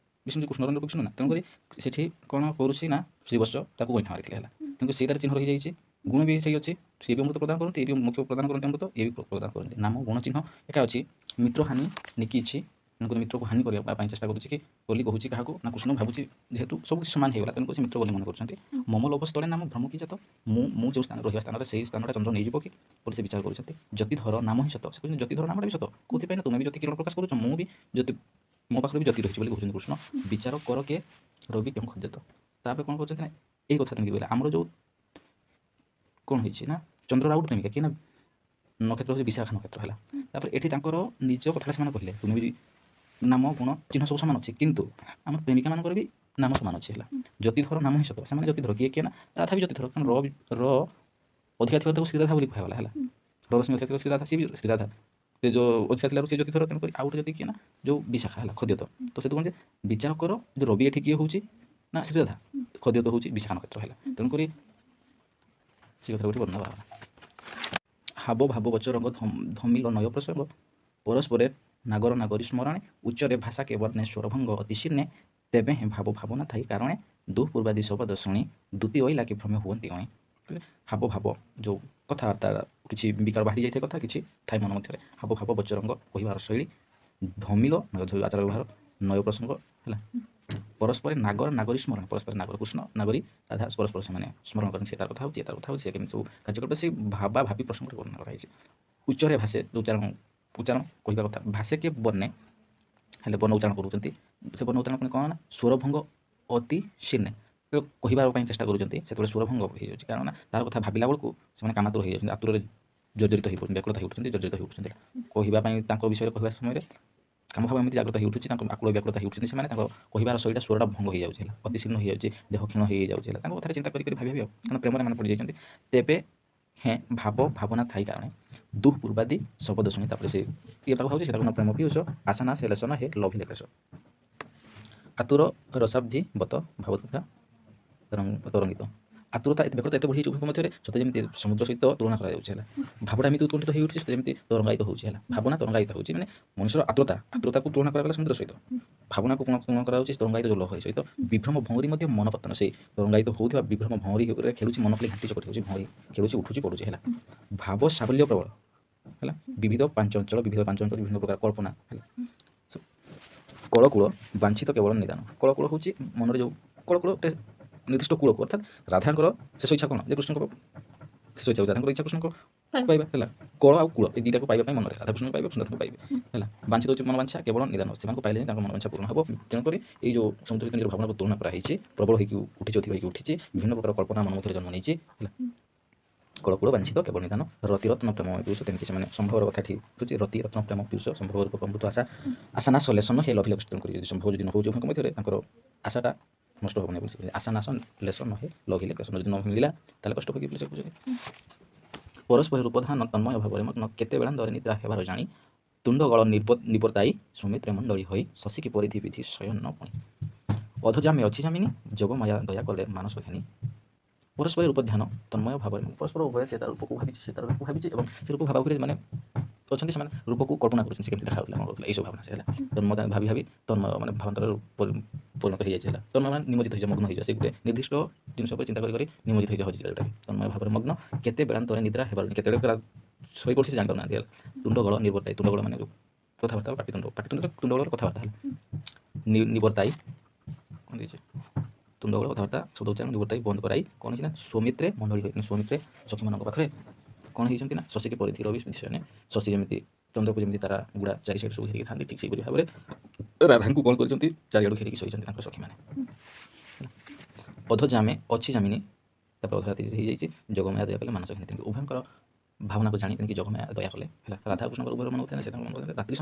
ବିଷ୍ଣୁ କୃଷ୍ଣର କୃଷ୍ଣ ନା, ତେଣୁକରି ସେଠି କ'ଣ କରୁଛି ନା ଶ୍ରୀବତ୍ସ ତାକୁ ଗଇଠା ମାରିଥିଲେ ହେଲା, କିନ୍ତୁ ସେ ତାର ଚିହ୍ନ ରହିଯାଇଛି। ଗୁଣ ବି ସେଇ ଅଛି, ସିଏ ବି ଅମୃତ ପ୍ରଦାନ କରନ୍ତି, ଏ ବି ମୁଖ୍ୟ ପ୍ରଦାନ କରନ୍ତି ଅମୃତ, ଏ ବି ପ୍ରଦାନ କରନ୍ତି। ନାମ ଗୁଣ ଚିହ୍ନ ଏକା ଅଛି, ମିତ୍ର ହାନି ନିକିଛି, ତେଣୁକରି ମିତ୍ରକୁ ହାନି କରିବା ପାଇଁ ଚେଷ୍ଟା କରୁଛି କି ବୋଲି କହୁଛି କାହାକୁ ନା କୃଷ୍ଣ ଭାବୁଛି ଯେହେତୁ ସବୁ କିଛି ସମାନ ହେଇଗଲା, ତେଣୁକରି ସେ ମିତ୍ର ବୋଲି ମନେ କରୁଛନ୍ତି। ମମ ଲୋଭ ସ୍ଥଳେ ନାମ ଭ୍ରମ କି ଜାତ, ମୁଁ ଯେଉଁ ସ୍ଥାନରେ ରହିବା ସ୍ଥାନରେ ସେଇ ସ୍ଥାନଟା ଚନ୍ଦ୍ର ନେଇଯିବ କି ବୋଲି ସେ ବିଚାର କରୁଛନ୍ତି। ଜ୍ୟୋତିଧର ନାମ ହିଁ ସତ, ସେ କହୁଛନ୍ତି ଜ୍ୟୋତିଧର ନାମଟା ବି ସତ, କୋଉଥିପାଇଁ ନା ତୁମେ ବି ଜ୍ୟୋତି କିରଣ ପ୍ରକାଶ କରୁଛ, ମୁଁ ବି ଜ୍ୟୋତି, ମୋ ପାଖରେ ବି ଜ୍ୟୋତି ରହିଛି ବୋଲି କହୁଛନ୍ତି କୃଷ୍ଣ। ବିଚାର କର କିଏ ରବି କେଉଁ ଖଦ୍ୟତ, ତାପରେ କ'ଣ କରୁଛନ୍ତି ନା ଏଇ କଥା କେମିତି କହିଲେ ଆମର ଯେଉଁ କ'ଣ ହେଇଛି ନା ଚନ୍ଦ୍ରର ଆଉ ଗୋଟେ ପ୍ରେମିକା କିଏ ନା ନକ୍ଷତ୍ର ହେଉଛି ବିଶାଖା ନକ୍ଷତ୍ର ହେଲା। ତାପରେ ଏଠି ତାଙ୍କର ନିଜ କଥାଟା ସେମାନେ କହିଲେ, ତୁମେ ବି ନାମ ଗୁଣ ଚିହ୍ନ ସବୁ ସମାନ ଅଛି, କିନ୍ତୁ ଆମର ପ୍ରେମିକାମାନଙ୍କର ବି ନାମ ସମାନ ଅଛି ହେଲା। ଜ୍ୟୋତିଧର ନାମ ହିଁ ସତ, ସେମାନେ ଜ୍ୟୋତିଧର କିଏ ନା ରାଧା ବି ଜ୍ୟୋତିଧର, କାରଣ ର ଅଧିକା ଥିବା ତାକୁ ଶ୍ରୀରାଧା ବୋଲି କୁହାଗଲା ହେଲା। ରଶ୍ମି ଅଧିକା ଥିବା ଶ୍ରୀରାଧା, ସିଏ ବି ଶ୍ରୀରାଧା, ସେ ଯେଉଁ ଅଧିକା ଥିଲାରୁ ସେ ଜ୍ୟୋତିଧର, ତେଣୁକରି ଆଉ ଗୋଟେ ଯଦି କିଏ ନା ଯେଉଁ ବିଶାଖା ହେଲା ଖଦ୍ୟତ, ତ ସେଥିରୁ କ'ଣ ଯେ ବିଚାର କର ଯେ ରବି ଏଠି କିଏ ହେଉଛି ନା ଶ୍ରୀରାଧା, ଖଦ୍ୟତ ହେଉଛି ବିଶାଖା ନକ୍ଷତ୍ର ହେଲା। ତେଣୁକରି ସେ କଥା ଗୋଟେ ବର୍ଣ୍ଣନା କରାଗଲା। ହାବ ଭାବ ବଚରଙ୍ଗ ଧମିଲ ନୟ ପ୍ରସଙ୍ଗ ପରସ୍ପରେ ନାଗର ନାଗରୀ ସ୍ମରଣେ ଉଚ୍ଚରେ ଭାଷା କେ ବର୍ଣ୍ଣେ ସ୍ୱରଭଙ୍ଗ ଅତି ଶୀର୍ଣ୍ଣେ ତେବେ ହିଁ ଭାବ ଭାବନା ଥାଇ କାରଣେ ଦୁଃପୂର୍ବାଦି ଶବଦ ଶୁଣି ଦ୍ୟୁତି ଓଇଲା କି ଭ୍ରମେ ହୁଅନ୍ତି ଅଣେ। ହାବ ଭାବ ଯେଉଁ କଥାବାର୍ତ୍ତା କିଛି ବିକାର ବାହାରି ଯାଇଥାଏ, କଥା କିଛି ଥାଏ ମନ ମଧ୍ୟରେ, ହାବ ଭାବ ବଚରଙ୍ଗ କହିବାର ଶୈଳୀ, ଧମିଲ ଆଚାର ବ୍ୟବହାର, ନୟ ପ୍ରସଙ୍ଗ ହେଲା, ପରସ୍ପର ନାଗର ନାଗରୀ ସ୍ମରଣ, ପରସ୍ପର ନାଗର କୃଷ୍ଣ ନାଗରୀ ରାଧା ପରସ୍ପର ସେମାନେ ସ୍ମରଣ କରନ୍ତି, ସେ ତାର କଥା ହେଉଛି, ଏ ତାର କଥା ହେଉଛି, ସେ କେମିତି ସବୁ କାର୍ଯ୍ୟ କରିବେ, ସେ ଭାବି ପ୍ରସଙ୍ଗରେ ବର୍ଣ୍ଣନା କରାଯାଇଛି। ଉଚ୍ଚରେ ଭାଷେ ଉଚ୍ଚାରଣ କହିବା କଥା, ଭାଷେ କିଏ ବର୍ଣ୍ଣେ ହେଲେ ବର୍ଣ୍ଣ ଉଚ୍ଚାରଣ କରୁଛନ୍ତି, ସେ ବର୍ଣ୍ଣ ଉଚ୍ଚାରଣ ପୁଣି କ'ଣ ନା ସ୍ୱରଭଙ୍ଗ ଅତି ଶୀର୍ଣ୍ଣେ, କହିବା ପାଇଁ ଚେଷ୍ଟା କରୁଛନ୍ତି, ସେତେବେଳେ ସ୍ୱରଭଙ୍ଗ ହେଇଯାଉଛି, କାରଣ ତାର କଥା ଭାବିଲା ବେଳକୁ ସେମାନେ କାମାତୁର ହେଇଯାଉଛନ୍ତି, ଆତୁରରେ ଜର୍ଜରିତ ହେଇପଡ଼ୁଛନ୍ତି, ବ୍ୟାକୁଳତା ହେଇଉଠୁଛନ୍ତି, ଜର୍ଜରିତ ହେଇଉଠୁଛନ୍ତି। କହିବା ପାଇଁ ତାଙ୍କ ବିଷୟରେ କହିବା ସମୟରେ କାମ ଭାବ ଏମିତି ଜାଗ୍ରତ ହେଇଉଠୁଛି, ତାଙ୍କ ଆକୁଳ ବ୍ୟାକୁଳତା ହେଇଉଠୁଛନ୍ତି, ସେମାନେ ତାଙ୍କ କହିବାର ଶୈଳୀଟା ସ୍ୱରଟା ଭଙ୍ଗ ହେଇଯାଉଛି ହେଲା, ଅତି ଶୀର୍ଣ୍ଣ ହେଇଯାଉଛି, ଦେହ କ୍ଷୀଣ ହେଇଯାଉଛି ହେଲା, ତାଙ୍କ କଥାରେ ଚିନ୍ତା କରି ଭାବି ଆଉ କାରଣ ପ୍ରେମରେ ମାନେ ପଡ଼ିଯାଇଛନ୍ତି। ତେବେ ହେଁ ଭାବ ଭାବନା ଥାଇ କାରଣେ ଦୁଃପୂର୍ବାଦି ଶବଦ ଶୁଣି, ତାପରେ ସେ ଇଏ ତାକୁ ଭାବୁଛି, ସେ ତାକୁ ପ୍ରେମ ପିୟୁଷ ଆସନା ସେ ଲେସନ ହେ ଲଭିଲେ କ୍ଲେଶ ଆତୁର ରସାବ୍ଧି ବତ ଭାବତଥା ତରଙ୍ଗିତ। ଆତୁରତା ବ୍ୟାକୁଳତା ଏତେ ବଢ଼ିଯାଇଛି ଉଭୟଙ୍କ ମଧ୍ୟରେ, ସତେ ଯେମିତି ସମୁଦ୍ର ସହିତ ତୁଳନା କରାଯାଉଛି ହେଲା। ଭାବଟା ଏମିତି ଉତ୍କଣ୍ଠିତ ହେଇଉଠିଛି, ସତେ ଯେମିତି ତରଙ୍ଗାୟିତ ହେଉଛି ହେଲା। ଭାବନା ତରଙ୍ଗାୟିତ ହେଉଛି, ମାନେ ମଣିଷର ଆତୁରତାକୁ ତୁଳନା କରାଗଲା ସମୁଦ୍ର ସହିତ, ଭାବନାକୁ ତୁଳନା କରାଯାଉଛି ତରଙ୍ଗାୟିତ ଯେଉଁ ଲହରୀ ସହିତ। ବିଭ୍ରମ ଭଉଁରୀ ମଧ୍ୟ ମନପତନ, ସେଇ ତରଙ୍ଗାୟିତ ହେଉଥିବା ବିଭ୍ରମ ଭଉଁରୀରେ ଖେଳୁଛି ମନ ଖାଲି ଘାଣ୍ଟି ଚକଟି ହେଉଛି, ଭଉଁରୀ ଖେଳୁଛି ଉଠୁଛି ପଡ଼ୁଛି ହେଲା। ଭାବ ସାବଲ୍ୟ ପ୍ରବଳ, ହେଲା ବିବିଧ ପାଞ୍ଚ ଅଞ୍ଚଳ ବିଭିନ୍ନ ପ୍ରକାର କଳ୍ପନା ହେଲା କଳକୂଳ ବାଞ୍ଛିତ କେବଳ ନିଦାନ କଳକୂଳ ହେଉଛି ମନରେ ଯେଉଁ କଳକୂଳ ଗୋଟେ ନିର୍ଦ୍ଦିଷ୍ଟ କୂଳକୁ ଅର୍ଥାତ୍ ରାଧାଙ୍କର ଶେଷ ଇଚ୍ଛା କ'ଣ ଯେ କୃଷ୍ଣଙ୍କ ଶେଷ ଇଚ୍ଛା ହେଉଛି ରାଧାଙ୍କର ଇଚ୍ଛା କୃଷ୍ଣଙ୍କ ପାଇବା ହେଲା କଳ ଆଉ କୂଳ ଏ ଦୁଇଟାକୁ ପାଇବା ପାଇଁ ମନରେ ରାଧାକୃଷ୍ଣଙ୍କୁ ପାଇବେ କୃଷ୍ଣଙ୍କୁ ପାଇବେ ହେଲା ବାଞ୍ଛିତ ହେଉଛି ମନବାଞ୍ଛା କେବଳ ନିଦାନ ସେମାନଙ୍କୁ ପାଇଲେ ହିଁ ତାଙ୍କ ମନବାଞ୍ଛା ପୂର୍ଣ୍ଣ ହେବ ତେଣୁକରି ଏଇ ଯେଉଁ ସମୁଦ୍ର ଭିତରେ ନିଜର ଭାବନାକୁ ତୁଳନା କରାହେଇଛି ପ୍ରବଳ ହୋଇକି ଉଠିଛି ଅଧିକ ହୋଇକି ଉଠିଛି ବିଭିନ୍ନ ପ୍ରକାର କଳ୍ପନା ମନ ମଧ୍ୟରେ ଜନ୍ମ ନେଇଛି ହେଲା କଳକୂଳ ବାଞ୍ଛିତ କେବଳ ନିଦାନ ରତି ରତ୍ନ ପ୍ରେମ ପିୟୁଷ ତେଣିକି ସେମାନେ ସମ୍ଭବର କଥା ଠିକ୍ ହେଉଛି ରତି ରତ୍ନ ପ୍ରେମ ପିୟୁଷ ସମ୍ଭବ ରୂପ ଅମୃତ ଆଶା ନାଶ ଲେଶନ ହେ ଲଭିଲେ ତେଣୁକରି ଯଦି ସମ୍ଭବ ଯଦି ନ ହେଉଛି ଉଭୟଙ୍କ ମଧ୍ୟରେ ତାଙ୍କର ଆଶାଟା ନଷ୍ଟ ହେବ ନାହିଁ ବୋଲି ଆଶା ନାଶ ଲେଶନ ହେ ଲଭିଲେ କ୍ଲେଶନ ଯଦି ନ ମିଳିଲା ତାହେଲେ କଷ୍ଟ ଭୋଗି ବୋଲି ସେ କହୁଛନ୍ତି ପରସ୍ପର ରୂପଧାନ ତନ୍ମୟ ଭାବରେ ମଗ୍ନ କେତେ ବେଳାନ୍ଦରେ ନିଦ୍ରା ହେବାର ଜାଣି ତୁଣ୍ଡ ଗଳ ନିବର୍ତ୍ତାଇ ସୁମିତ୍ରେ ମଣ୍ଡଳୀ ହୋଇ ଶଶିକି ପରିଧି ବିଧି ଶୟନ ପୁଣି ଅଧଜାମେ ଅଛି ଜାମିନି ଯୋଗମାୟା ଦୟା କଲେ ମାନସ ଘେନି ପରସ୍ପର ରୂପ ଧ୍ୟାନ ତନ୍ମୟ ଭାବରେ ପରସ୍ପର ଉଭୟ ସେ ତାର ରୂପକୁ ଭାବିଛି ସେ ତାର ରୂପକୁ ଭାବିଛି ଏବଂ ସେ ରୂପ ଭାବା ଉପରେ ମାନେ ଅଛନ୍ତି ସେମାନେ ରୂପକୁ କଳ୍ପନା କରୁଛନ୍ତି ସେ କେମିତି ଦେଖାଯାଉଥିଲା କ'ଣ କରୁଥିଲା ଏଇସବୁ ଭାବନା ସେ ହେଲା ତନ୍ମୟ ଭାବି ଭାବି ତନ୍ମୟ ମାନେ ଭାବାନ୍ତର ପରିଣତ ହୋଇଯାଇଛି ହେଲା ତନ୍ମୟ ମାନେ ନିମଜ୍ଜିତ ହୋଇଯାଏ ମଗ୍ନ ହୋଇଯାଏ ସେ ଗୋଟେ ନିର୍ଦ୍ଦିଷ୍ଟ ଜିନିଷ ଉପରେ ଚିନ୍ତା କରି ନିମଜ୍ଜିତ ହୋଇଯାଏ ହଜିଯାଏ ଯେଉଁଟା ତନ୍ମୟ ଭାବରେ ମଗ୍ନ କେତେ ବେଳାନ୍ତରେ ନିଦ୍ରା ହେବାର କେତେବେଳେ ଶୋଇପଡ଼ିଛି ସେ ଜାଣିପାରୁନାହାନ୍ତି ହେଲା ତୁଣ୍ଡ ଗଳ ନିବର୍ତ୍ତାଇ ତୁଣ୍ଡ ଗଳ ମାନେ କଥାବାର୍ତ୍ତା ପାଟିତୁଣ୍ଡ ତୁଣ୍ଡ ଗଳର କଥାବାର୍ତ୍ତା ହେଲା ନିବର୍ତ୍ତାଇ କ'ଣ ଦେଇଛି ତୁଣ୍ଡଗଳ କଥାବାର୍ତ୍ତା ଶବ୍ଦ ଉଚ୍ଚାରଣ ନିବର୍ତ୍ତାଇ ବନ୍ଦ କରାଇ କ'ଣ ହେଇଛି ନା ସୌମିତ୍ରେ ମଣ୍ଡଳୀ ହୋଇ ସୌମିତ୍ରେ ସଖୀମାନଙ୍କ ପାଖରେ କ'ଣ ହେଇଛନ୍ତି ନା ଶଶୀକି ପରିଧି ରବି ବିଷୟରେ ଶଶୀ ଯେମିତି ଚନ୍ଦ୍ରକୁ ଯେମିତି ତାରା ଗୁଡ଼ା ଚାରି ସାଇଡ଼ ସବୁ ଘେରିକି ଥାନ୍ତି ଠିକ୍ ସେହିପରି ଭାବରେ ରାଧାଙ୍କୁ କ'ଣ କରିଛନ୍ତି ଚାରିଆଡ଼ୁ ଘେରିକି ଶୋଇଛନ୍ତି ତାଙ୍କର ସଖୀମାନେ ଅଧଜାମେ ଅଛି ଜାମିନି ତାପରେ ଅଧରାତି ହେଇଯାଇଛି ଯୋଗମାୟା ଦୟା କଲେ ମାନସ ଘେନି ଉଭୟଙ୍କର ଭାବନାକୁ ଜାଣି ତେଣିକି ଯୋଗମାୟା ଦୟା କଲେ ହେଲା ରାଧା କୃଷ୍ଣଙ୍କର ଉଭୟର ମନ ଥାଏ ସେ ତାଙ୍କ ମନ ରାତ୍ରି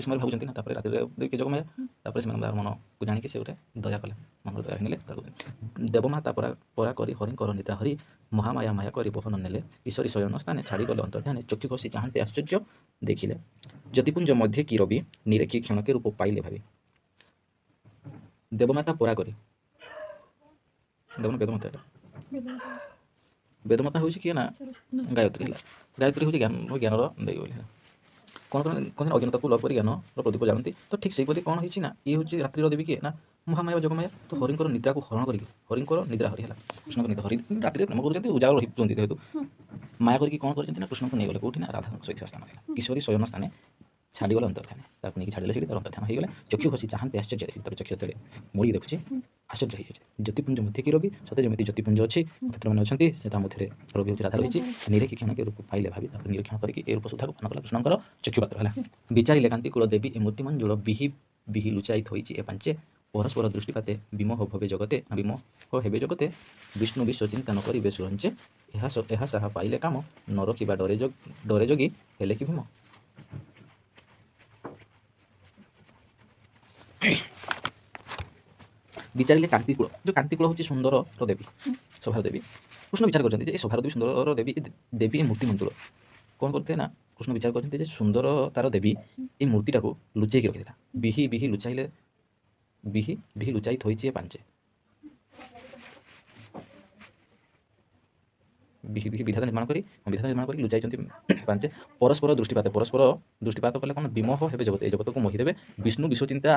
ସମୟରେ ଭାବୁଛନ୍ତି ନା ତାପରେ ରାତିରେ ଦେଖି ଯୋଗମାୟା ତାପରେ ସେମାନେ ତାର ମନକୁ ଜାଣିକି ସେ ଗୋଟେ ଦୟା କଲେ ମନର ଦୟା ନେଲେ ତାକୁ ଦେବମାତା ପରା କରି ହରିଙ୍କର ନିଦ୍ରା ହରି ମହାମାୟା ମାୟା କରି ବହନ ନେଲେ ଈଶ୍ୱରୀ ଶୟନ ସ୍ଥାନେ ଛାଡ଼ିଗଲେ ଅନ୍ତର୍ଧ୍ୟାନେ ଚକ୍ଷୁ କଷି ଚାହାନ୍ତେ ଆଶ୍ଚର୍ଯ୍ୟ ଦେଖିଲେ ଜ୍ୟୋତିପୁଞ୍ଜ ମଧ୍ୟରେ କି ରବି ନିରେଖି କ୍ଷଣକେ ରୂପ ପାଇଲେ ଭାବି ଦେବମାତା ପରା କରି ବେଦମାତା ହେଉଛି କିଏ ନା ଗାୟତ୍ରୀ ହେଲା ଗାୟତ୍ରୀ ହେଉଛି ଜ୍ଞାନର ଦେଇ ବୋଲି ହେଲା କ'ଣ କ'ଣ ଅଜ୍ଞାନତାକୁ ଲଭ କରି ଜ୍ଞାନର ପ୍ରଦୀପ ଜାଣନ୍ତି ତ ଠିକ୍ ସେହିପରି କ'ଣ ହେଇଛି ନା ଇଏ ହେଉଛି ରାତ୍ରିର ଦେବୀ କିଏ ନା ମହାମାୟା ଯୋଗମାୟା ତ ହରିଙ୍କର ନିଦ୍ରାକୁ ହରଣ କରିକି ହରିଙ୍କର ନିଦ୍ରା ହରି ହେଲା କୃଷ୍ଣଙ୍କ ନିଦ୍ରା ହରି ରାତିରେ ପ୍ରେମ କରୁଛନ୍ତି ଉଜାଗର ରହୁଛନ୍ତି ଯେହେତୁ ମାୟା କରିକି କ'ଣ କରିଛନ୍ତି ନା କୃଷ୍ଣଙ୍କୁ ନେଇଗଲେ କେଉଁଠି ନା ରାଧାଙ୍କ ଶୋଇଥିବା ସ୍ଥାନ ହେଲା କିଶୋରୀ ଶୟନ ସ୍ଥାନେ ଛାଡ଼ିଗଲେ ଅନ୍ତର୍ଧ୍ୟାନ ତାକୁ ନେଇକି ଛାଡ଼ିଲେ ସେଠି ତାର ଅନ୍ତର୍ଧ୍ୟାନ ହେଇଗଲେ ଚକ୍ଷୁ ଖସି ଚାହାନ୍ତେ ଆଶ୍ଚର୍ଯ୍ୟ ଦେଖି ତାର ଚକ୍ଷୁ ଯେତେବେଳେ ମୋଡ଼ି ଦେଖୁଛି ଆଶ୍ଚର୍ଯ୍ୟ ହେଇଯାଉଛି ଜ୍ୟୋତିପୁଞ୍ଜ ମଧ୍ୟ କି ରବି ସତେ ଯେମିତି ଜ୍ୟୋତିପୁଞ୍ଜ ଅଛି ନକ୍ଷତ୍ରମାନେ ଅଛନ୍ତି ସେ ତା ମଧ୍ୟରେ ରବି ହେଉଛି ରାଧା ରହିଛି ନିରେଖି କ୍ଷଣକେ ରୂପ ପାଇଲେ ଭାବି ତାକୁ ନିରୀକ୍ଷଣ କରିକି ଏ ରୂପ ସୁଧାକୁ ପାନ କଲା କୃଷ୍ଣଙ୍କର ଚକ୍ଷୁପାତ୍ର ହେଲା ବିଚାରିଲେ କାନ୍ତି କୂଳ ଦେବୀ ଏ ମୂର୍ତ୍ତିମଞ୍ଜୁଳ ବିହି ଲୁଚାଇ ଥୋଇଛି ଏ ପାଞ୍ଚେ ପରସ୍ପର ଦୃଷ୍ଟିପାତେ ବିମୋହ ହେବେ ଜଗତେ ବିଷ୍ଣୁ ବିଶ୍ୱ ଚିନ୍ତା ନ କରିବେ ସୁରଞ୍ଚେ ଏହା ସାହା ପାଇଲେ କାମ ନ ରଖିବା ଡରେ ଯୋଗୀ ହେଲେ କି ଭୀମ ବିଚାରିଲେ କାନ୍ତିକୂଳ ଯେଉଁ କାନ୍ତିକୂଳ ହେଉଛି ସୁନ୍ଦରର ଦେବୀ ଶୋଭାର ଦେବୀ କୃଷ୍ଣ ବିଚାର କରିଛନ୍ତି ଯେ ଏ ଶୋଭାର ଦେବୀ ସୁନ୍ଦରର ଦେବୀ ଦେବୀ ଏ ମୂର୍ତ୍ତି ମଞ୍ଜୁଳ କ'ଣ କରିଥିଲେ ନା କୃଷ୍ଣ ବିଚାର କରିଛନ୍ତି ଯେ ସୁନ୍ଦର ତାର ଦେବୀ ଏ ମୂର୍ତ୍ତିଟାକୁ ଲୁଚେଇକି ରଖିଥିଲା ବିହି ଲୁଚାଇ ଥୋଇଛି ଏ ପାଞ୍ଚେ ବିଧାତା ନିର୍ମାଣ କରି ଲୁଚାଇଛନ୍ତି ପାଞ୍ଚେ ପରସ୍ପର ଦୃଷ୍ଟିପାତ କଲେ କ'ଣ ବିମୋହ ହେବେ ଜଗତ ଏ ଜଗତକୁ ମୋହିଦେବେ ବିଷ୍ଣୁ ବିଶ୍ୱ ଚିନ୍ତା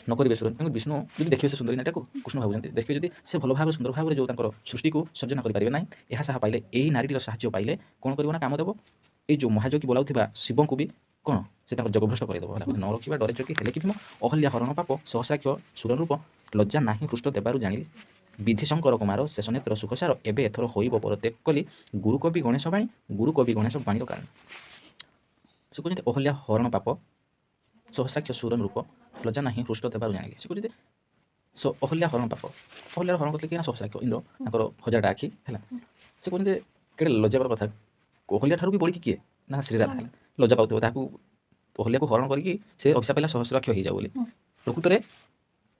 ନ କରିବେ କିନ୍ତୁ ବିଷ୍ଣୁ ଯଦି ଦେଖିବେ ସେ ସୁନ୍ଦରୀ ନାରୀଟାକୁ କୃଷ୍ଣ ଭାବୁଛନ୍ତି ଦେଖିବେ ଯଦି ସେ ଭଲ ଭାବରେ ସୁନ୍ଦର ଭାବରେ ଯେଉଁ ତାଙ୍କର ସୃଷ୍ଟିକୁ ସର୍ଜନା କରିପାରିବେ ନାହିଁ ଏହା ସାହା ପାଇଲେ ଏଇ ନାରୀଟିର ସାହାଯ୍ୟ ପାଇଲେ କ'ଣ କରିବ ନା କାମ ଦେବ ଏଇ ଯେଉଁ ମହାଯୋଗୀ ବୋଲାଉଥିବା ଶିବଙ୍କୁ ବି କ'ଣ ସେ ତାଙ୍କର ଯୋଗଭ୍ରଷ୍ଟ କରିଦେବ ହେଲା ନ ରଖିବା ଡରେ ଯୋଗୀ ହେଲେ କି ଭୀମ ଅହଲ୍ୟା ହରଣ ପାପ ସହସ୍ରାକ୍ଷ ସୁରରୂପ ଲଜ୍ଜା ନାହିଁ ପୃଷ୍ଠ ଦେବାରୁ ଜାଣିଲି ବିଧିଶଙ୍କର କୁମାର ଶେଷ ନେତ୍ର ସୁଖସାର ଏବେ ଏଥର ହୋଇବ ପରତ୍ୟାଗ କଲି ଗୁରୁକବି ଗଣେଶ ବାଣୀର କାରଣ ସେ କହୁଛନ୍ତି ଅହଲ୍ୟା ହରଣ ପାପ ସହସ୍ରାକ୍ଷ ସୁରନ ରୂପ ଲଜ୍ଜା ନାହିଁ ପୃଷ୍ଠ ଦେବାରୁ ଜାଣିଲି ସେ କହୁଛନ୍ତି ଅହଲ୍ୟା ହରଣ ପାପ ଅହଲ୍ୟାର ହରଣ କରିଥିଲେ କିଏ ନା ସହସ୍ରାକ୍ଷ ଇନ୍ଦ୍ର ତାଙ୍କର 1000ଟା ଆଖି ହେଲା ସେ କହୁଛନ୍ତି କେଡ଼େ ଲଜ୍ଜାର କଥା ଅହଲ୍ୟା ଠାରୁ ବି ବଳିକି କିଏ ନା ଶ୍ରୀରାଧା ହେଲା ଲଜ୍ଜା ପାଉଥିବ ତାହାକୁ ଅହଲ୍ୟାକୁ ହରଣ କରିକି ସେ ଅଭିଶାପ ପାଇଲା ସହସ୍ରାକ୍ଷ ହେଇଯାଉ ବୋଲି ପ୍ରକୃତରେ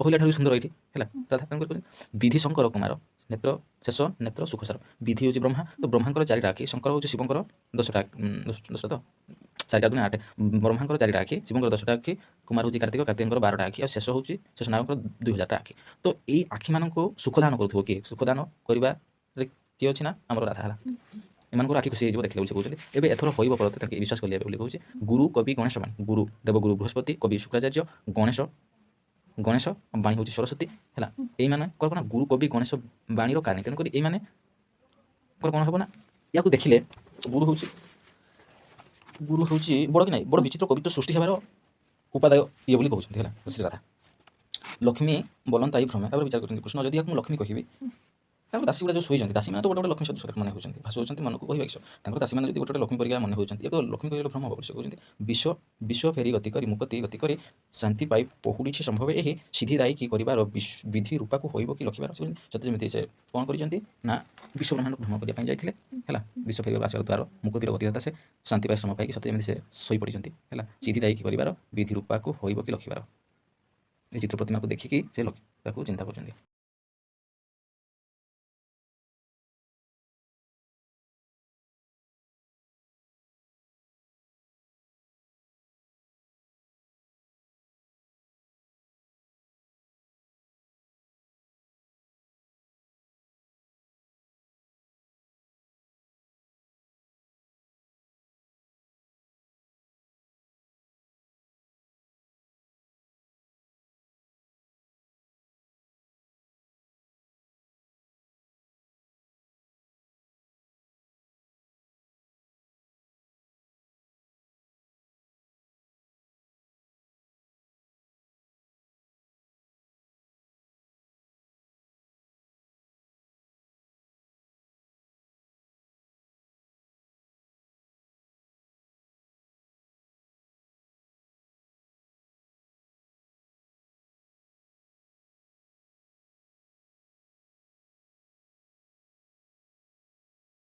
ଅହଲ୍ୟା ଠାରୁ ସୁନ୍ଦର ଏଇଠି ହେଲା ରାଧା ତାଙ୍କର ବିଧି ଶଙ୍କର କୁମାର ଶେଷ ନେତ୍ର ସୁଖସାର ବିଧି ହେଉଛି ବ୍ରହ୍ମା ତ ବ୍ରହ୍ମାଙ୍କର 4ଟା ଆଖି ଶଙ୍କର ହେଉଛି ଶିବଙ୍କର 10ଟା ତ 4 × 8 ବ୍ରହ୍ମାଙ୍କର 4ଟା ଆଖି ଶିବଙ୍କର 10ଟା ଆଖି କୁମାର ହେଉଛି କାର୍ତ୍ତିକଙ୍କର 12ଟା ଆଖି ଆଉ ଶେଷ ନାୟକଙ୍କର 2000ଟା ଆଖି ତ ଏଇ ଆଖିମାନଙ୍କୁ ସୁଖଦାନ କରୁଥିବ କିଏ ସୁଖଦାନ କରିବାରେ କିଏ ଅଛି ନା ଆମର ରାଧା ହେଲା ଏମାନଙ୍କର ଆଖି ଖୁସି ହେଇଯିବ ଦେଖିଲେ ବୋଲି କହୁଛନ୍ତି ଏବେ ଏଥର ହୋଇବ ପରତେ ତାকে ବିଶ୍ୱାସ କଲେ ବୋଲି କହୁଛି ଗୁରୁ କବି ଗଣେଶ ବାଣୀ ଗୁରୁ ଦେବଗୁରୁ ବୃହସ୍ପତି କବି ଶୁକ୍ରାଚାର୍ଯ୍ୟ ଗଣେଶ ବାଣୀ ହେଉଛି ସରସ୍ୱତୀ ହେଲା ଏଇମାନଙ୍କର କ'ଣ ଗୁରୁ କବି ଗଣେଶ ବାଣୀର କାହାଣୀ ତେଣୁକରି ଏଇମାନଙ୍କର କ'ଣ ହେବ ନା ୟାକୁ ଦେଖିଲେ ଗୁରୁ ହେଉଛି ଗୁରୁ ହେଉଛି ବଡ଼ କି ନାହିଁ ବଡ଼ ବିଚିତ୍ର କବିତ୍ୱ ସୃଷ୍ଟି ହେବାର ଉପାଦାୟ ଇଏ ବୋଲି କହୁଛନ୍ତି ହେଲା ଶ୍ରୀ ରାଧା। ଲକ୍ଷ୍ମୀ ବୋଲନ୍ତା ଏଇ ଭ୍ରମେ ତାପରେ ବିଚାର କରୁଛନ୍ତି କୃଷ୍ଣ ଯଦି ୟାକୁ ମୁଁ ଲକ୍ଷ୍ମୀ କହିବି ତାଙ୍କର ଦାସୀଗୁଡ଼ା ଯେଉଁ ଶୋଇଛନ୍ତି ଦାସୀମାନେ ତ ଗୋଟେ ଗୋଟେ ଲକ୍ଷ୍ମୀ ସଦୃଶ ମନେ ହେଉଛନ୍ତି ଭାସୁଛନ୍ତି ମନକୁ କହିବା କିସ ତାଙ୍କର ଦାସୀମାନେ ଯଦି ଗୋଟେ ଗୋଟେ ଲକ୍ଷ୍ମୀ ପରିକା ମନେ ହେଉଛନ୍ତି ଏବେ ଲକ୍ଷ୍ମୀ କହିଲେ ଭ୍ରମ ହେବ ବୋଲି ସେ କହୁଛନ୍ତି ବିଶ୍ୱ ଫେରି ଗତି କରି ମୁକତି ଗତି କରି ଶାନ୍ତି ପାଇ ପହୁଡ଼ିଛି ସମ୍ଭବ ଏହି ସିଧି ଦାୟୀ କି କରିବାର ବିଧି ରୂପାକୁ ହୋଇବ କି ଲଖିବାର ସତେ ଯେମିତି ସେ କ'ଣ କରିଛନ୍ତି ନା ବିଶ୍ୱ ବ୍ରହ୍ମାଣ୍ଡ ଭ୍ରମ କରିବା ପାଇଁ ଯାଇଥିଲେ ହେଲା ବିଶ୍ୱ ଫେରିବାର ଆସିବାର ଦ୍ୱାର ମୁକତିର ଗତିଦାତା ସେ ଶାନ୍ତି ପାଇ ଶ୍ରମ ପାଇକି ସତେ ଯେମିତି ସେ ଶୋଇପଡ଼ିଛନ୍ତି ହେଲା ସିଧି ଦାୟୀ କି କରିବାର ବିଧି ରୂପାକୁ ହୋଇବ କି ଲଖିବାର ଏ ଚିତ୍ର ପ୍ରତିମାକୁ ଦେଖିକି ସେ ତାକୁ ଚିନ୍ତା କରୁଛନ୍ତି।